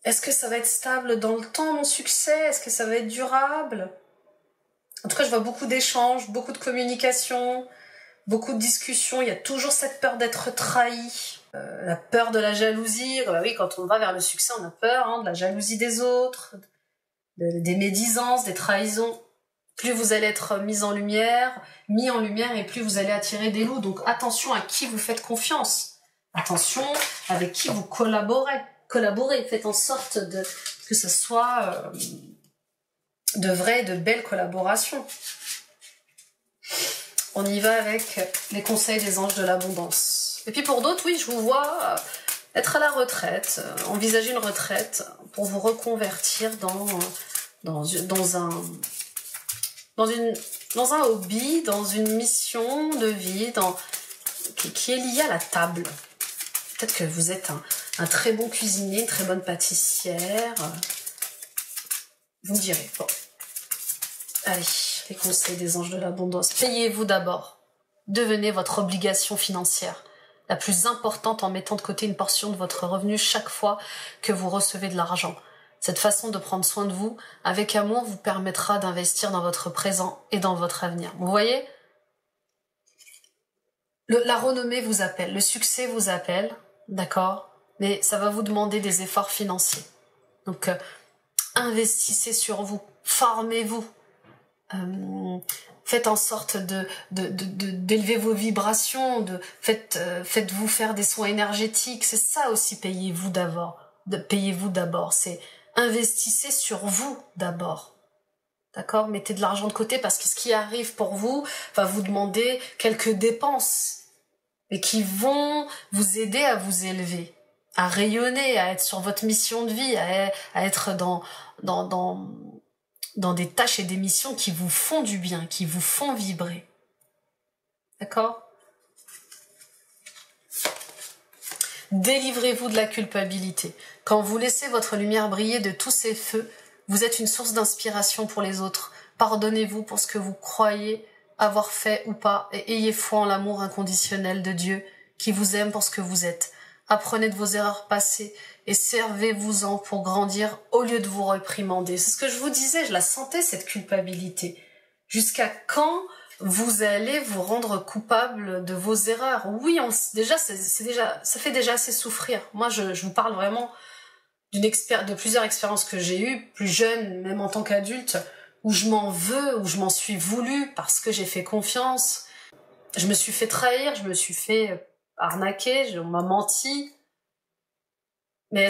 est-ce que ça va être stable dans le temps, mon succès? Est-ce que ça va être durable? En tout cas, je vois beaucoup d'échanges, beaucoup de communication, beaucoup de discussions. Il y a toujours cette peur d'être trahi, la peur de la jalousie. Bah oui, quand on va vers le succès, on a peur de la jalousie des autres, des médisances, des trahisons. Plus vous allez être mis en lumière, et plus vous allez attirer des loups. Donc attention à qui vous faites confiance. Attention avec qui vous collaborez. Faites en sorte que ce soit de vraies, de belles collaborations. On y va avec les conseils des anges de l'abondance. Et puis pour d'autres, oui, je vous vois être à la retraite, envisager une retraite pour vous reconvertir dans un hobby, dans une mission de vie qui est liée à la table. Peut-être que vous êtes un très bon cuisinier, une très bonne pâtissière. Vous me direz. Bon. Allez, les conseils des anges de l'abondance. Payez-vous d'abord. Devenez votre obligation financière la plus importante en mettant de côté une portion de votre revenu chaque fois que vous recevez de l'argent. Cette façon de prendre soin de vous, avec amour, vous permettra d'investir dans votre présent et dans votre avenir. Vous voyez ? La renommée vous appelle, le succès vous appelle, d'accord ? Mais ça va vous demander des efforts financiers. Donc, investissez sur vous, formez-vous. Faites en sorte d'élever vos vibrations, faites-vous faire des soins énergétiques. C'est ça aussi, payez-vous d'abord. C'est investissez sur vous d'abord. D'accord ? Mettez de l'argent de côté parce que ce qui arrive pour vous va vous demander quelques dépenses et qui vont vous aider à vous élever, à rayonner, à être sur votre mission de vie, à être dans des tâches et des missions qui vous font du bien, qui vous font vibrer. D'accord ? Délivrez-vous de la culpabilité. Quand vous laissez votre lumière briller de tous ces feux, vous êtes une source d'inspiration pour les autres. Pardonnez-vous pour ce que vous croyez avoir fait ou pas et ayez foi en l'amour inconditionnel de Dieu qui vous aime pour ce que vous êtes. Apprenez de vos erreurs passées et servez-vous-en pour grandir au lieu de vous réprimander. C'est ce que je vous disais, je la sentais cette culpabilité. Jusqu'à quand vous allez vous rendre coupable de vos erreurs? Oui, ça fait déjà assez souffrir. Moi, je vous parle vraiment de plusieurs expériences que j'ai eues, plus jeune, même en tant qu'adulte, où je m'en veux, où je m'en suis voulu parce que j'ai fait confiance. Je me suis fait trahir, je me suis fait arnaquer, on m'a menti. Mais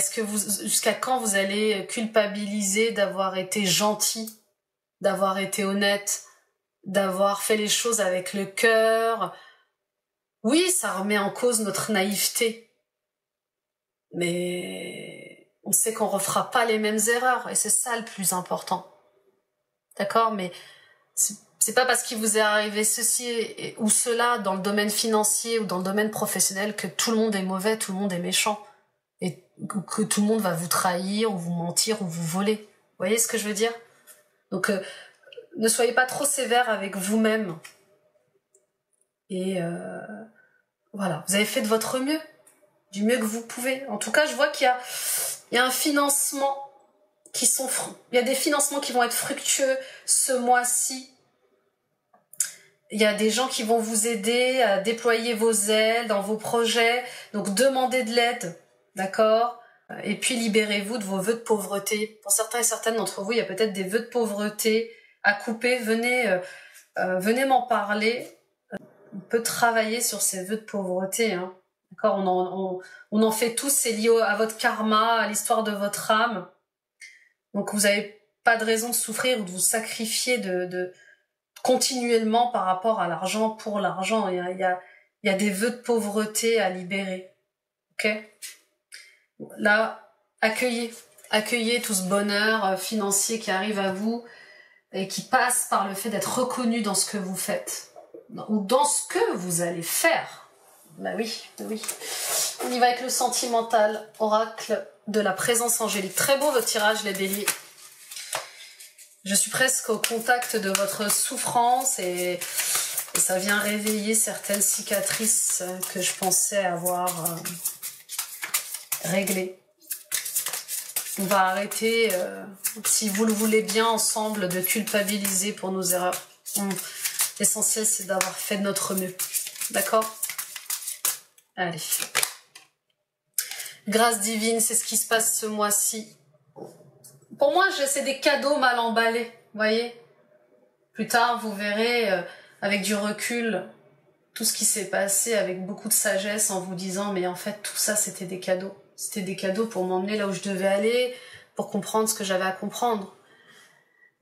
jusqu'à quand vous allez culpabiliser d'avoir été gentil, d'avoir été honnête, d'avoir fait les choses avec le cœur? Oui, ça remet en cause notre naïveté. Mais on sait qu'on refera pas les mêmes erreurs et c'est ça le plus important. D'accord? Mais c'est pas parce qu'il vous est arrivé ceci ou cela dans le domaine financier ou dans le domaine professionnel que tout le monde est mauvais, tout le monde est méchant. Et que tout le monde va vous trahir ou vous mentir ou vous voler. Vous voyez ce que je veux dire? Donc, ne soyez pas trop sévère avec vous-même. Et voilà, vous avez fait de votre mieux, du mieux que vous pouvez. En tout cas, je vois qu'il y a un financement il y a des financements qui vont être fructueux ce mois-ci. Il y a des gens qui vont vous aider à déployer vos ailes dans vos projets. Donc, demandez de l'aide. D'accord ? Et puis libérez-vous de vos vœux de pauvreté. Pour certains et certaines d'entre vous, il y a peut-être des vœux de pauvreté à couper. Venez m'en parler. On peut travailler sur ces vœux de pauvreté. Hein. D'accord ? On en fait tous. C'est lié à votre karma, à l'histoire de votre âme. Donc vous n'avez pas de raison de souffrir ou de vous sacrifier de continuellement par rapport à l'argent pour l'argent. Il y a des vœux de pauvreté à libérer. Ok ? Là, accueillez tout ce bonheur financier qui arrive à vous et qui passe par le fait d'être reconnu dans ce que vous faites ou dans ce que vous allez faire. Bah oui. On y va avec le sentimental, oracle de la présence angélique. Très beau votre tirage, les béliers. Je suis presque au contact de votre souffrance et ça vient réveiller certaines cicatrices que je pensais avoir réglées. On va arrêter, si vous le voulez bien, ensemble, de culpabiliser pour nos erreurs. L'essentiel, c'est d'avoir fait de notre mieux. D'accord? Allez. Grâce divine, c'est ce qui se passe ce mois-ci. Pour moi, c'est des cadeaux mal emballés, vous voyez? Plus tard, vous verrez, avec du recul, tout ce qui s'est passé avec beaucoup de sagesse en vous disant, mais en fait, tout ça, c'était des cadeaux. C'était des cadeaux pour m'emmener là où je devais aller, pour comprendre ce que j'avais à comprendre.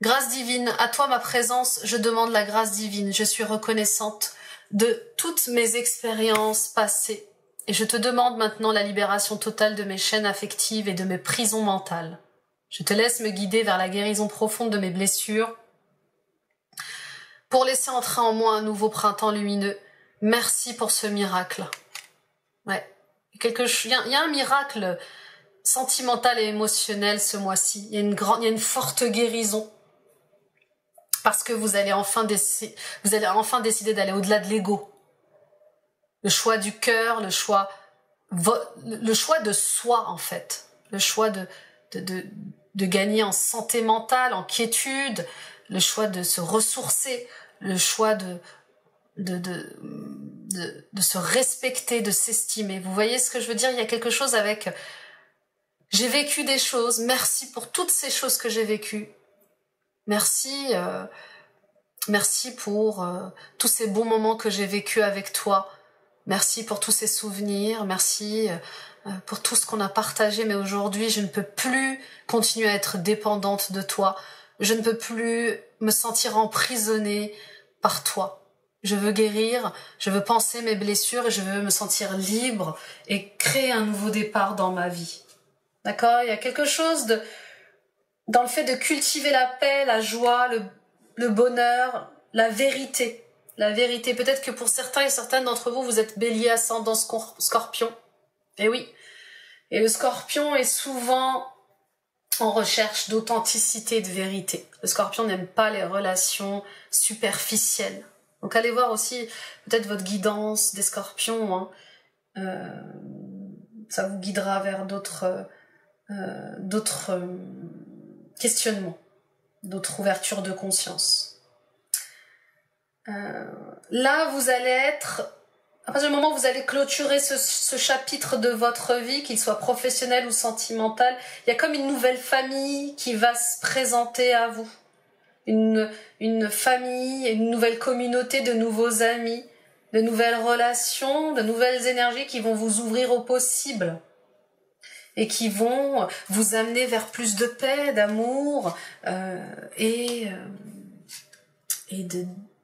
Grâce divine, à toi ma présence, je demande la grâce divine. Je suis reconnaissante de toutes mes expériences passées. Et je te demande maintenant la libération totale de mes chaînes affectives et de mes prisons mentales. Je te laisse me guider vers la guérison profonde de mes blessures pour laisser entrer en moi un nouveau printemps lumineux. Merci pour ce miracle. Ouais. Il y a un miracle sentimental et émotionnel ce mois-ci. Il y a une forte guérison. Parce que vous allez enfin décider d'aller au-delà de l'ego. Le choix du cœur, le choix de soi, en fait. Le choix de gagner en santé mentale, en quiétude, le choix de se ressourcer, le choix de se respecter, de s'estimer. Vous voyez ce que je veux dire? Il y a quelque chose avec... J'ai vécu des choses, merci pour toutes ces choses que j'ai vécues. Merci pour tous ces bons moments que j'ai vécus avec toi. Merci pour tous ces souvenirs, merci pour tout ce qu'on a partagé. Mais aujourd'hui, je ne peux plus continuer à être dépendante de toi. Je ne peux plus me sentir emprisonnée par toi. Je veux guérir, je veux penser mes blessures et je veux me sentir libre et créer un nouveau départ dans ma vie. D'accord? Il y a quelque chose dans le fait de cultiver la paix, la joie, le bonheur, la vérité. La vérité. Peut-être que pour certains et certaines d'entre vous, vous êtes bélier ascendant scorpion. Et oui. Et le scorpion est souvent en recherche d'authenticité et de vérité. Le scorpion n'aime pas les relations superficielles. Donc allez voir aussi peut-être votre guidance des scorpions. Ça vous guidera vers d'autres questionnements, d'autres ouvertures de conscience. Là, vous allez être, à partir du moment où vous allez clôturer ce chapitre de votre vie, qu'il soit professionnel ou sentimental, il y a comme une nouvelle famille qui va se présenter à vous. Une famille, une nouvelle communauté, de nouveaux amis, de nouvelles relations, de nouvelles énergies qui vont vous ouvrir au possible et qui vont vous amener vers plus de paix, d'amour et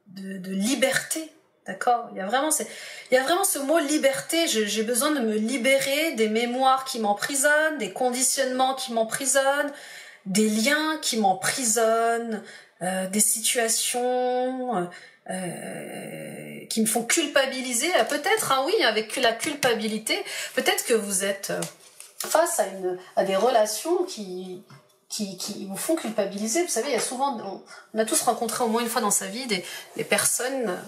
de liberté. D'accord? Il y a vraiment ce mot liberté. J'ai besoin de me libérer des mémoires qui m'emprisonnent, des conditionnements qui m'emprisonnent, des liens qui m'emprisonnent, des situations qui me font culpabiliser. Peut-être, oui, avec la culpabilité, peut-être que vous êtes face à des relations qui vous font culpabiliser. Vous savez, il y a souvent, on a tous rencontré au moins une fois dans sa vie des personnes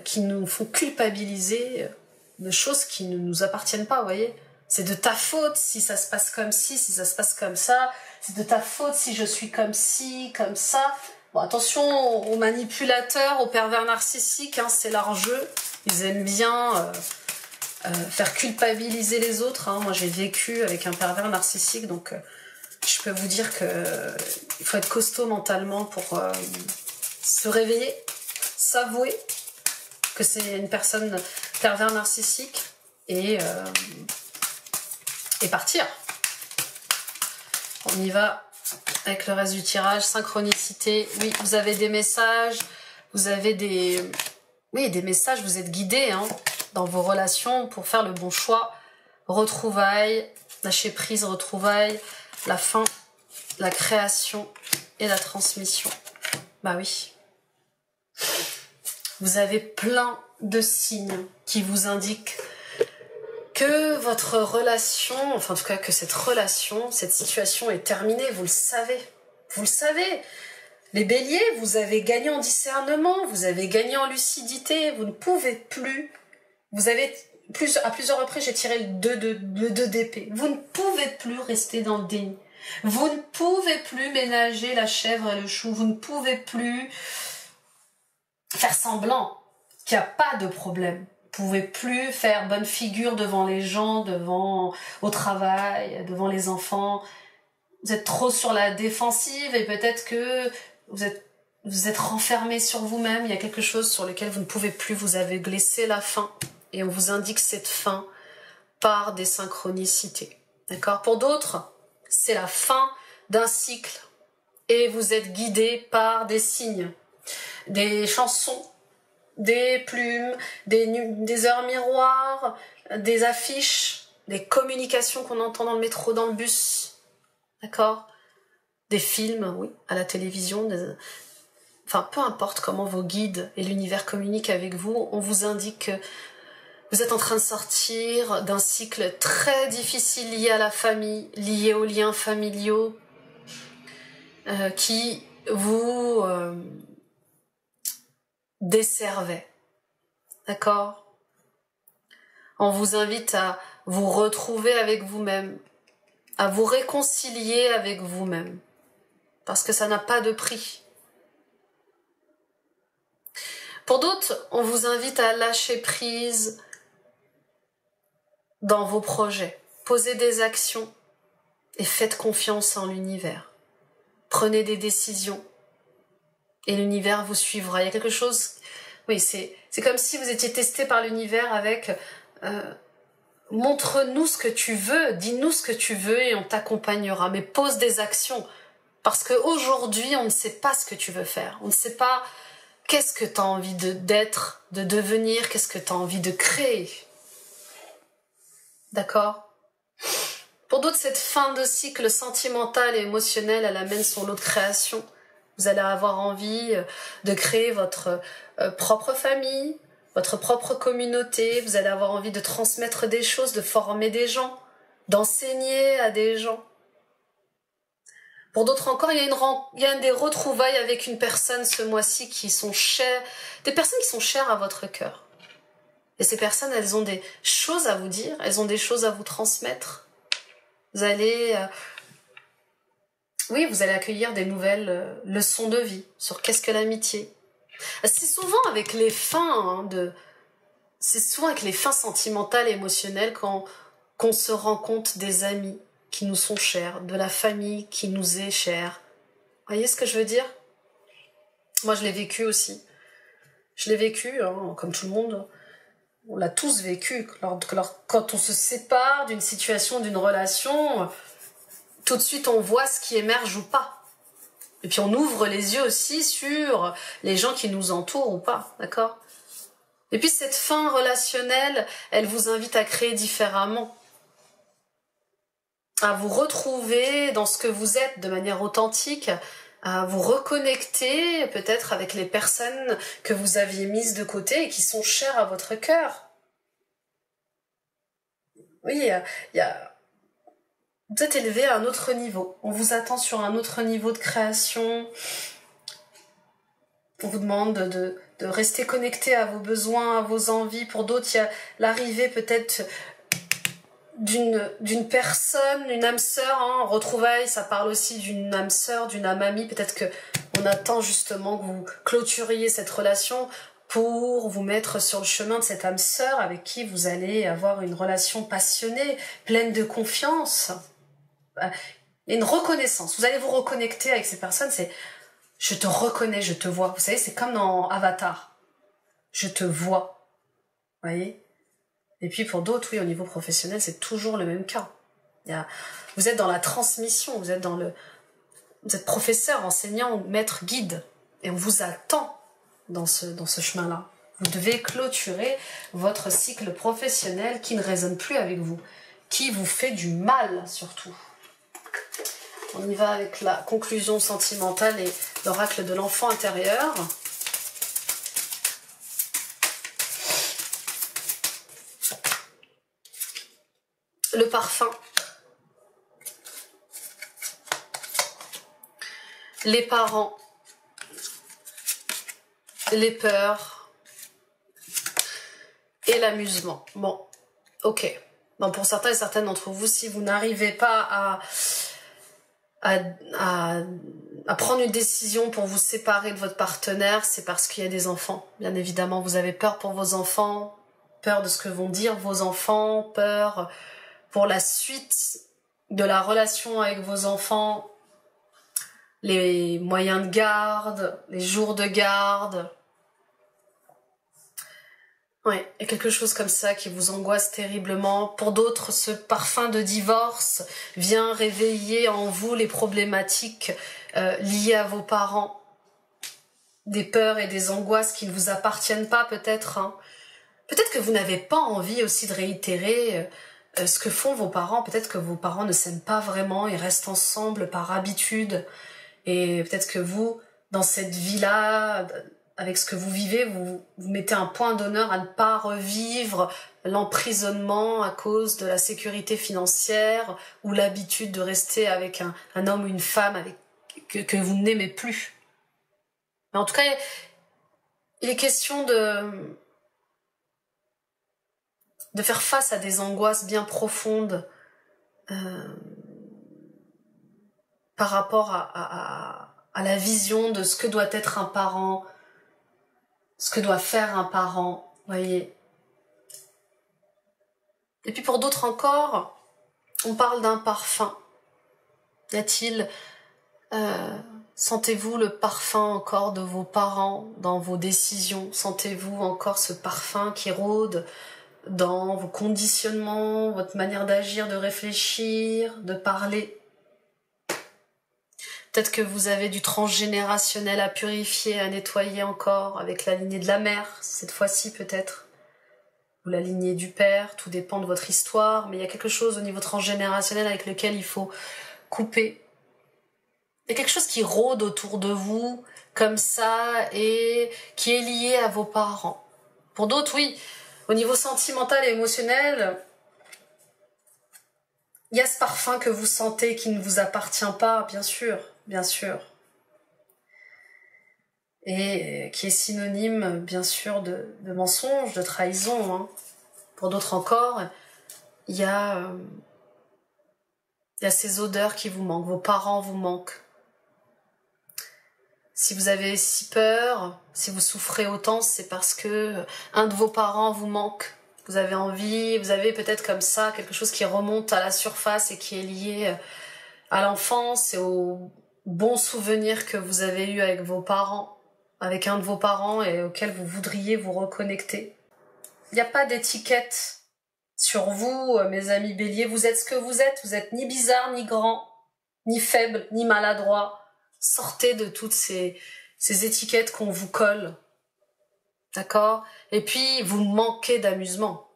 qui nous font culpabiliser de choses qui ne nous appartiennent pas, vous voyez. C'est de ta faute si ça se passe comme ci, si ça se passe comme ça. C'est de ta faute si je suis comme ci, comme ça. Bon, attention aux manipulateurs, aux pervers narcissiques, c'est leur jeu. Ils aiment bien faire culpabiliser les autres. Moi, j'ai vécu avec un pervers narcissique, donc je peux vous dire qu'il faut être costaud mentalement pour se réveiller, s'avouer que c'est une personne pervers narcissique et partir. On y va avec le reste du tirage. Synchronicité. Oui, vous avez des messages. Vous avez des messages. Vous êtes guidés dans vos relations pour faire le bon choix. Retrouvailles, lâcher prise, retrouvailles, la fin, la création et la transmission. Bah oui. Vous avez plein de signes qui vous indiquent que votre relation, enfin en tout cas que cette relation, cette situation est terminée, vous le savez. Vous le savez. Les béliers, vous avez gagné en discernement, vous avez gagné en lucidité, vous ne pouvez plus, vous avez à plusieurs reprises, j'ai tiré le 2 d'épée. Vous ne pouvez plus rester dans le déni. Vous ne pouvez plus ménager la chèvre et le chou. Vous ne pouvez plus faire semblant qu'il n'y a pas de problème. Vous ne pouvez plus faire bonne figure devant les gens, au travail, devant les enfants. Vous êtes trop sur la défensive et peut-être que vous êtes renfermé sur vous-même. Il y a quelque chose sur lequel vous ne pouvez plus. Vous avez glissé la fin et on vous indique cette fin par des synchronicités. D'accord? Pour d'autres, c'est la fin d'un cycle et vous êtes guidé par des signes, des chansons, des plumes, des heures miroirs, des affiches, des communications qu'on entend dans le métro, dans le bus, d'accord? Des films, oui, à la télévision, enfin peu importe comment vos guides et l'univers communiquent avec vous, on vous indique que vous êtes en train de sortir d'un cycle très difficile lié à la famille, lié aux liens familiaux, qui vous desservait. D'accord? On vous invite à vous retrouver avec vous-même, à vous réconcilier avec vous-même, parce que ça n'a pas de prix. Pour d'autres, on vous invite à lâcher prise dans vos projets. Posez des actions et faites confiance en l'univers. Prenez des décisions et l'univers vous suivra. Il y a quelque chose... Oui, c'est comme si vous étiez testé par l'univers avec montre-nous ce que tu veux, dis-nous ce que tu veux et on t'accompagnera. Mais pose des actions. Parce qu'aujourd'hui, on ne sait pas ce que tu veux faire. On ne sait pas qu'est-ce que tu as envie d'être, de devenir, qu'est-ce que tu as envie de créer. D'accord? Pour d'autres, cette fin de cycle sentimental et émotionnel, elle amène son lot de création. Vous allez avoir envie de créer votre propre famille, votre propre communauté. Vous allez avoir envie de transmettre des choses, de former des gens, d'enseigner à des gens. Pour d'autres encore, il y a des retrouvailles avec une personne ce mois-ci qui sont chères, des personnes qui sont chères à votre cœur. Et ces personnes, elles ont des choses à vous dire, elles ont des choses à vous transmettre. Vous allez... Oui, vous allez accueillir des nouvelles leçons de vie sur qu'est-ce que l'amitié. C'est souvent avec les fins c'est souvent avec les fins sentimentales et émotionnelles qu'on se rend compte des amis qui nous sont chers, de la famille qui nous est chère. Vous voyez ce que je veux dire? Moi, je l'ai vécu aussi. Je l'ai vécu, hein, comme tout le monde. On l'a tous vécu. Quand on se sépare d'une situation, d'une relation... tout de suite on voit ce qui émerge ou pas. Et puis on ouvre les yeux aussi sur les gens qui nous entourent ou pas, d'accord? Et puis cette fin relationnelle, elle vous invite à créer différemment, à vous retrouver dans ce que vous êtes de manière authentique, à vous reconnecter peut-être avec les personnes que vous aviez mises de côté et qui sont chères à votre cœur. Oui, vous êtes élevé à un autre niveau. On vous attend sur un autre niveau de création. On vous demande de rester connecté à vos besoins, à vos envies. Pour d'autres, il y a l'arrivée peut-être d'une personne, une âme sœur. Hein. Retrouvailles, ça parle aussi d'une âme sœur, d'une âme amie. Peut-être qu'on attend justement que vous clôturiez cette relation pour vous mettre sur le chemin de cette âme sœur avec qui vous allez avoir une relation passionnée, pleine de confiance. Une reconnaissance. Vous allez vous reconnecter avec ces personnes, c'est je te reconnais, je te vois. Vous savez, c'est comme dans Avatar. Je te vois. Vous voyez? Et puis pour d'autres, oui, au niveau professionnel, c'est toujours le même cas. Vous êtes dans la transmission, vous êtes professeur, enseignant, maître, guide. Et on vous attend dans ce chemin-là. Vous devez clôturer votre cycle professionnel qui ne résonne plus avec vous, qui vous fait du mal surtout. On y va avec la conclusion sentimentale et l'oracle de l'enfant intérieur. Le parfum. Les parents. les peurs et l'amusement. Bon, ok. Bon, pour certains et certaines d'entre vous, si vous n'arrivez pas à prendre une décision pour vous séparer de votre partenaire, c'est parce qu'il y a des enfants. Bien évidemment, vous avez peur pour vos enfants, peur de ce que vont dire vos enfants, peur pour la suite de la relation avec vos enfants, les moyens de garde, les jours de garde. Ouais, il y a quelque chose comme ça qui vous angoisse terriblement. Pour d'autres, ce parfum de divorce vient réveiller en vous les problématiques liées à vos parents. Des peurs et des angoisses qui ne vous appartiennent pas peut-être. Hein. Peut-être que vous n'avez pas envie aussi de réitérer ce que font vos parents. Peut-être que vos parents ne s'aiment pas vraiment, ils restent ensemble par habitude. Et peut-être que vous, dans cette vie-là, avec ce que vous vivez, vous mettez un point d'honneur à ne pas revivre l'emprisonnement à cause de la sécurité financière ou l'habitude de rester avec un homme ou une femme que vous n'aimez plus. Mais en tout cas, il est question de faire face à des angoisses bien profondes par rapport à la vision de ce que doit être un parent, ce que doit faire un parent, voyez. Et puis pour d'autres encore, on parle d'un parfum. Y a-t-il, sentez-vous le parfum encore de vos parents dans vos décisions? Sentez-vous encore ce parfum qui rôde dans vos conditionnements, votre manière d'agir, de réfléchir, de parler? Peut-être que vous avez du transgénérationnel à purifier, à nettoyer encore avec la lignée de la mère, cette fois-ci peut-être, ou la lignée du père, tout dépend de votre histoire, mais il y a quelque chose au niveau transgénérationnel avec lequel il faut couper. Il y a quelque chose qui rôde autour de vous, comme ça, et qui est lié à vos parents. Pour d'autres, oui, au niveau sentimental et émotionnel, il y a ce parfum que vous sentez qui ne vous appartient pas, bien sûr. Bien sûr. Et qui est synonyme, bien sûr, de mensonge, de trahison. Hein. Pour d'autres encore, il y a ces odeurs qui vous manquent, vos parents vous manquent. Si vous avez si peur, si vous souffrez autant, c'est parce que un de vos parents vous manque. Vous avez envie, vous avez peut-être comme ça quelque chose qui remonte à la surface et qui est lié à l'enfance et aux bons souvenirs que vous avez eus avec vos parents, avec un de vos parents et auquel vous voudriez vous reconnecter. Il n'y a pas d'étiquette sur vous, mes amis béliers. Vous êtes ce que vous êtes ni bizarre, ni grand, ni faible, ni maladroit. Sortez de toutes ces étiquettes qu'on vous colle. D'accord? Et puis, vous manquez d'amusement.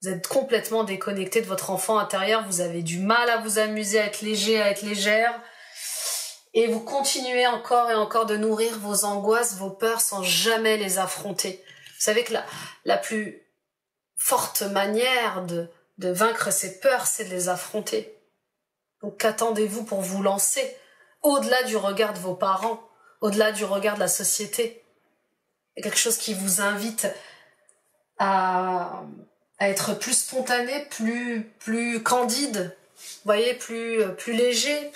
Vous êtes complètement déconnecté de votre enfant intérieur. Vous avez du mal à vous amuser, à être léger, à être légère. Et vous continuez encore et encore de nourrir vos angoisses, vos peurs sans jamais les affronter. Vous savez que la plus forte manière de vaincre ces peurs, c'est de les affronter. Donc qu'attendez-vous pour vous lancer au-delà du regard de vos parents, au-delà du regard de la société? Il y a quelque chose qui vous invite à être plus spontané, plus candide, vous voyez, plus léger,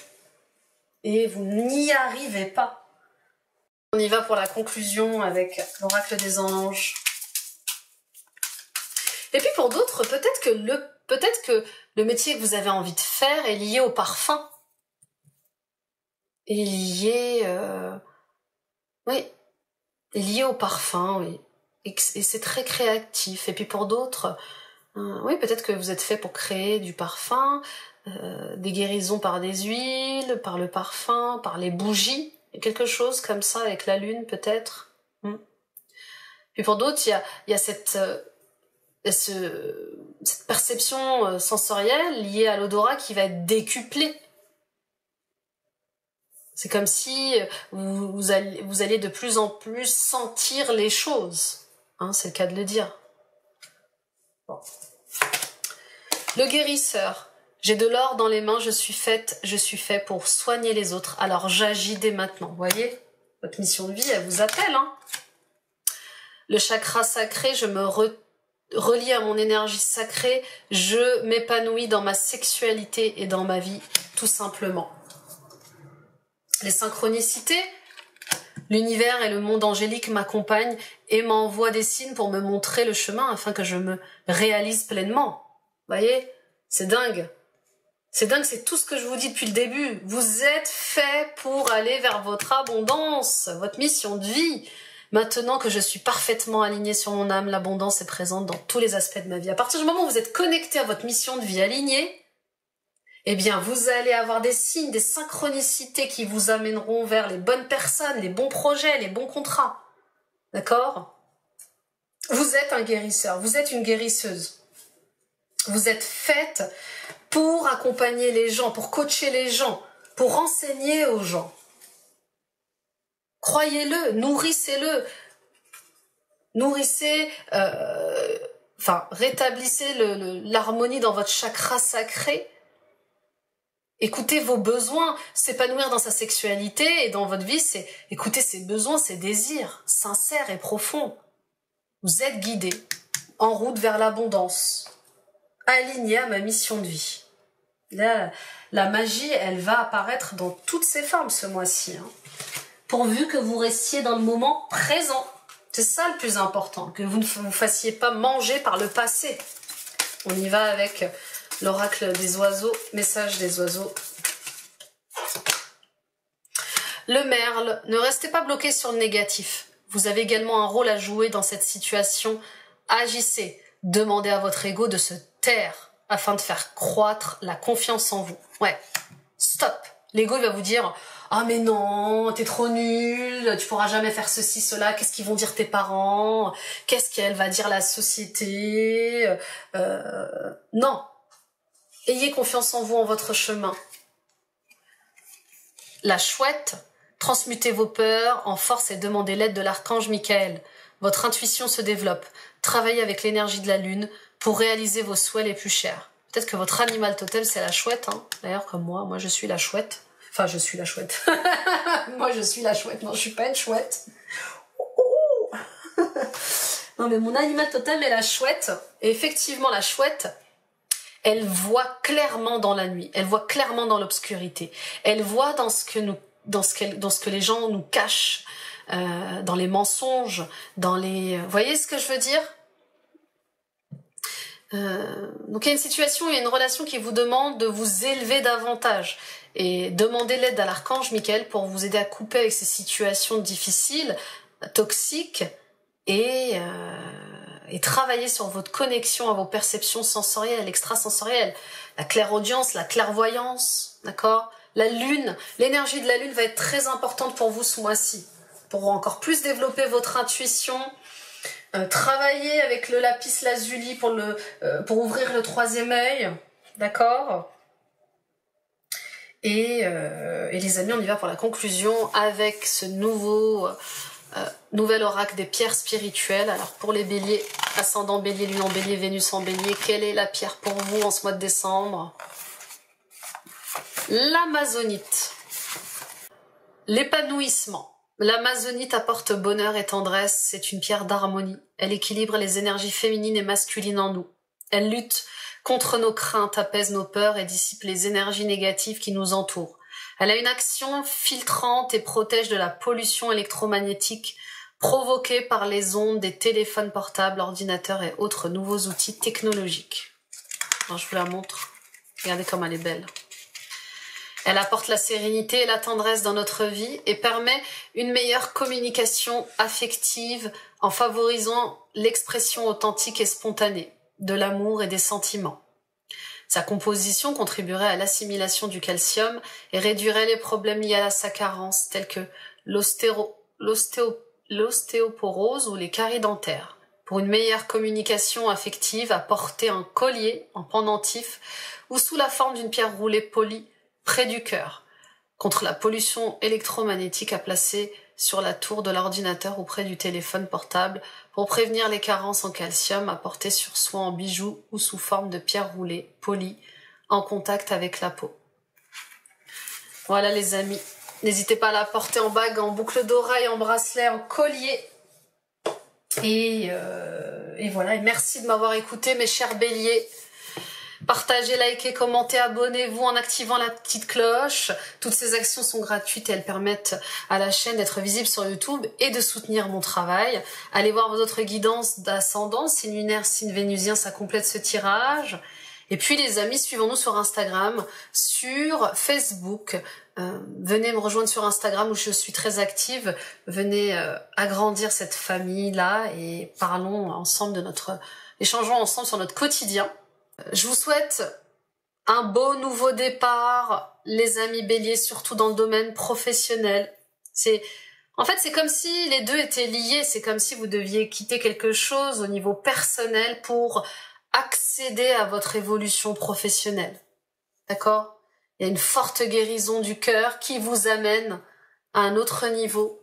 et vous n'y arrivez pas. On y va pour la conclusion avec l'oracle des anges. Et puis pour d'autres, peut-être que le métier que vous avez envie de faire est lié au parfum. Est lié, est lié au parfum, oui. Et c'est très créatif. Et puis pour d'autres, oui, peut-être que vous êtes fait pour créer du parfum, des guérisons par des huiles, par le parfum, par les bougies, et quelque chose comme ça avec la lune peut-être. Puis pour d'autres, il y a cette perception sensorielle liée à l'odorat qui va être décuplée. C'est comme si vous alliez de plus en plus sentir les choses. Hein, c'est le cas de le dire. Bon. Le guérisseur. J'ai de l'or dans les mains, je suis fait pour soigner les autres. Alors j'agis dès maintenant. Vous voyez, votre mission de vie, elle vous appelle. Hein. le chakra sacré, je me relie à mon énergie sacrée, je m'épanouis dans ma sexualité et dans ma vie, tout simplement. Les synchronicités, l'univers et le monde angélique m'accompagnent et m'envoient des signes pour me montrer le chemin afin que je me réalise pleinement. Vous voyez, c'est dingue. C'est dingue, c'est tout ce que je vous dis depuis le début. Vous êtes fait pour aller vers votre abondance, votre mission de vie. Maintenant que je suis parfaitement alignée sur mon âme, l'abondance est présente dans tous les aspects de ma vie. À partir du moment où vous êtes connecté à votre mission de vie alignée, eh bien, vous allez avoir des signes, des synchronicités qui vous amèneront vers les bonnes personnes, les bons projets, les bons contrats. D'accord? Vous êtes un guérisseur, vous êtes une guérisseuse. Vous êtes faite pour accompagner les gens, pour coacher les gens, pour enseigner aux gens. Croyez-le, nourrissez-le. Nourrissez, rétablissez l'harmonie dans votre chakra sacré. Écoutez vos besoins, s'épanouir dans sa sexualité et dans votre vie, c'est écouter ses besoins, ses désirs, sincères et profonds. Vous êtes guidé, en route vers l'abondance, aligné à ma mission de vie. Là, la magie, elle va apparaître dans toutes ses formes ce mois-ci. Pourvu que vous restiez dans le moment présent. C'est ça le plus important, que vous ne vous fassiez pas manger par le passé. On y va avec l'oracle des oiseaux, message des oiseaux. Le merle, ne restez pas bloqué sur le négatif. Vous avez également un rôle à jouer dans cette situation. Agissez, demandez à votre ego de se taire afin de faire croître la confiance en vous. Ouais, stop. L'ego, il va vous dire « Ah mais non, t'es trop nul, tu pourras jamais faire ceci, cela, qu'est-ce qu'ils vont dire tes parents, qu'est-ce qu'elle va dire la société Non. Ayez confiance en vous, en votre chemin. La chouette, transmutez vos peurs en force et demandez l'aide de l'archange Michael. Votre intuition se développe. Travaillez avec l'énergie de la lune pour réaliser vos souhaits les plus chers. Peut-être que votre animal totem, c'est la chouette. D'ailleurs, comme moi je suis la chouette. Enfin, je suis la chouette. Moi, je suis la chouette. Non, je suis pas une chouette. Non, mais mon animal totem est la chouette. Et effectivement, la chouette, elle voit clairement dans la nuit. Elle voit clairement dans l'obscurité. Elle voit dans ce que les gens nous cachent, dans les mensonges, dans les... Vous voyez ce que je veux dire ? Donc il y a une situation, il y a une relation qui vous demande de vous élever davantage et demandez l'aide à l'archange Michael pour vous aider à couper avec ces situations difficiles, toxiques et travailler sur votre connexion à vos perceptions sensorielles, extrasensorielles, la clairaudience, la clairvoyance, d'accord ? La lune, l'énergie de la lune va être très importante pour vous ce mois-ci, pour encore plus développer votre intuition. Travailler avec le lapis lazuli pour ouvrir le troisième œil, d'accord ? Et les amis, on y va pour la conclusion avec ce nouvel oracle des pierres spirituelles. Alors pour les béliers, ascendant bélier, lune en bélier, Vénus en bélier, quelle est la pierre pour vous en ce mois de décembre ? L'amazonite. L'épanouissement. L'amazonite apporte bonheur et tendresse, c'est une pierre d'harmonie. Elle équilibre les énergies féminines et masculines en nous. Elle lutte contre nos craintes, apaise nos peurs et dissipe les énergies négatives qui nous entourent. Elle a une action filtrante et protège de la pollution électromagnétique provoquée par les ondes des téléphones portables, ordinateurs et autres nouveaux outils technologiques. Alors, je vous la montre. Regardez comme elle est belle. Elle apporte la sérénité et la tendresse dans notre vie et permet une meilleure communication affective en favorisant l'expression authentique et spontanée de l'amour et des sentiments. Sa composition contribuerait à l'assimilation du calcium et réduirait les problèmes liés à sa carence tels que l'ostéoporose ou les caries dentaires. Pour une meilleure communication affective, apportez un collier en pendentif ou sous la forme d'une pierre roulée polie près du cœur, contre la pollution électromagnétique à placer sur la tour de l'ordinateur ou près du téléphone portable pour prévenir les carences en calcium à porter sur soi en bijoux ou sous forme de pierre roulée, polie, en contact avec la peau. Voilà les amis, n'hésitez pas à la porter en bague, en boucle d'oreille, en bracelet, en collier. Et voilà, et merci de m'avoir écouté, mes chers béliers. Partagez, likez, commentez, abonnez-vous en activant la petite cloche. Toutes ces actions sont gratuites et elles permettent à la chaîne d'être visible sur YouTube et de soutenir mon travail. Allez voir vos autres guidances d'ascendant, signe lunaire, signe vénusien, ça complète ce tirage. Et puis les amis, suivons-nous sur Instagram, sur Facebook. Venez me rejoindre sur Instagram où je suis très active. Venez agrandir cette famille-là et parlons ensemble échangeons ensemble sur notre quotidien. Je vous souhaite un beau nouveau départ, les amis béliers, surtout dans le domaine professionnel. En fait, c'est comme si les deux étaient liés, c'est comme si vous deviez quitter quelque chose au niveau personnel pour accéder à votre évolution professionnelle. D'accord ? Il y a une forte guérison du cœur qui vous amène à un autre niveau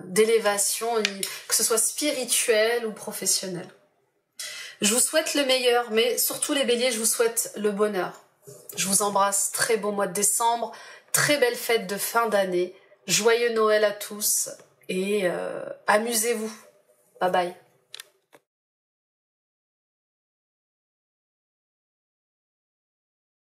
d'élévation, que ce soit spirituel ou professionnel. Je vous souhaite le meilleur, mais surtout les béliers, je vous souhaite le bonheur. Je vous embrasse, très beau mois de décembre, très belle fête de fin d'année, joyeux Noël à tous et amusez-vous. Bye bye.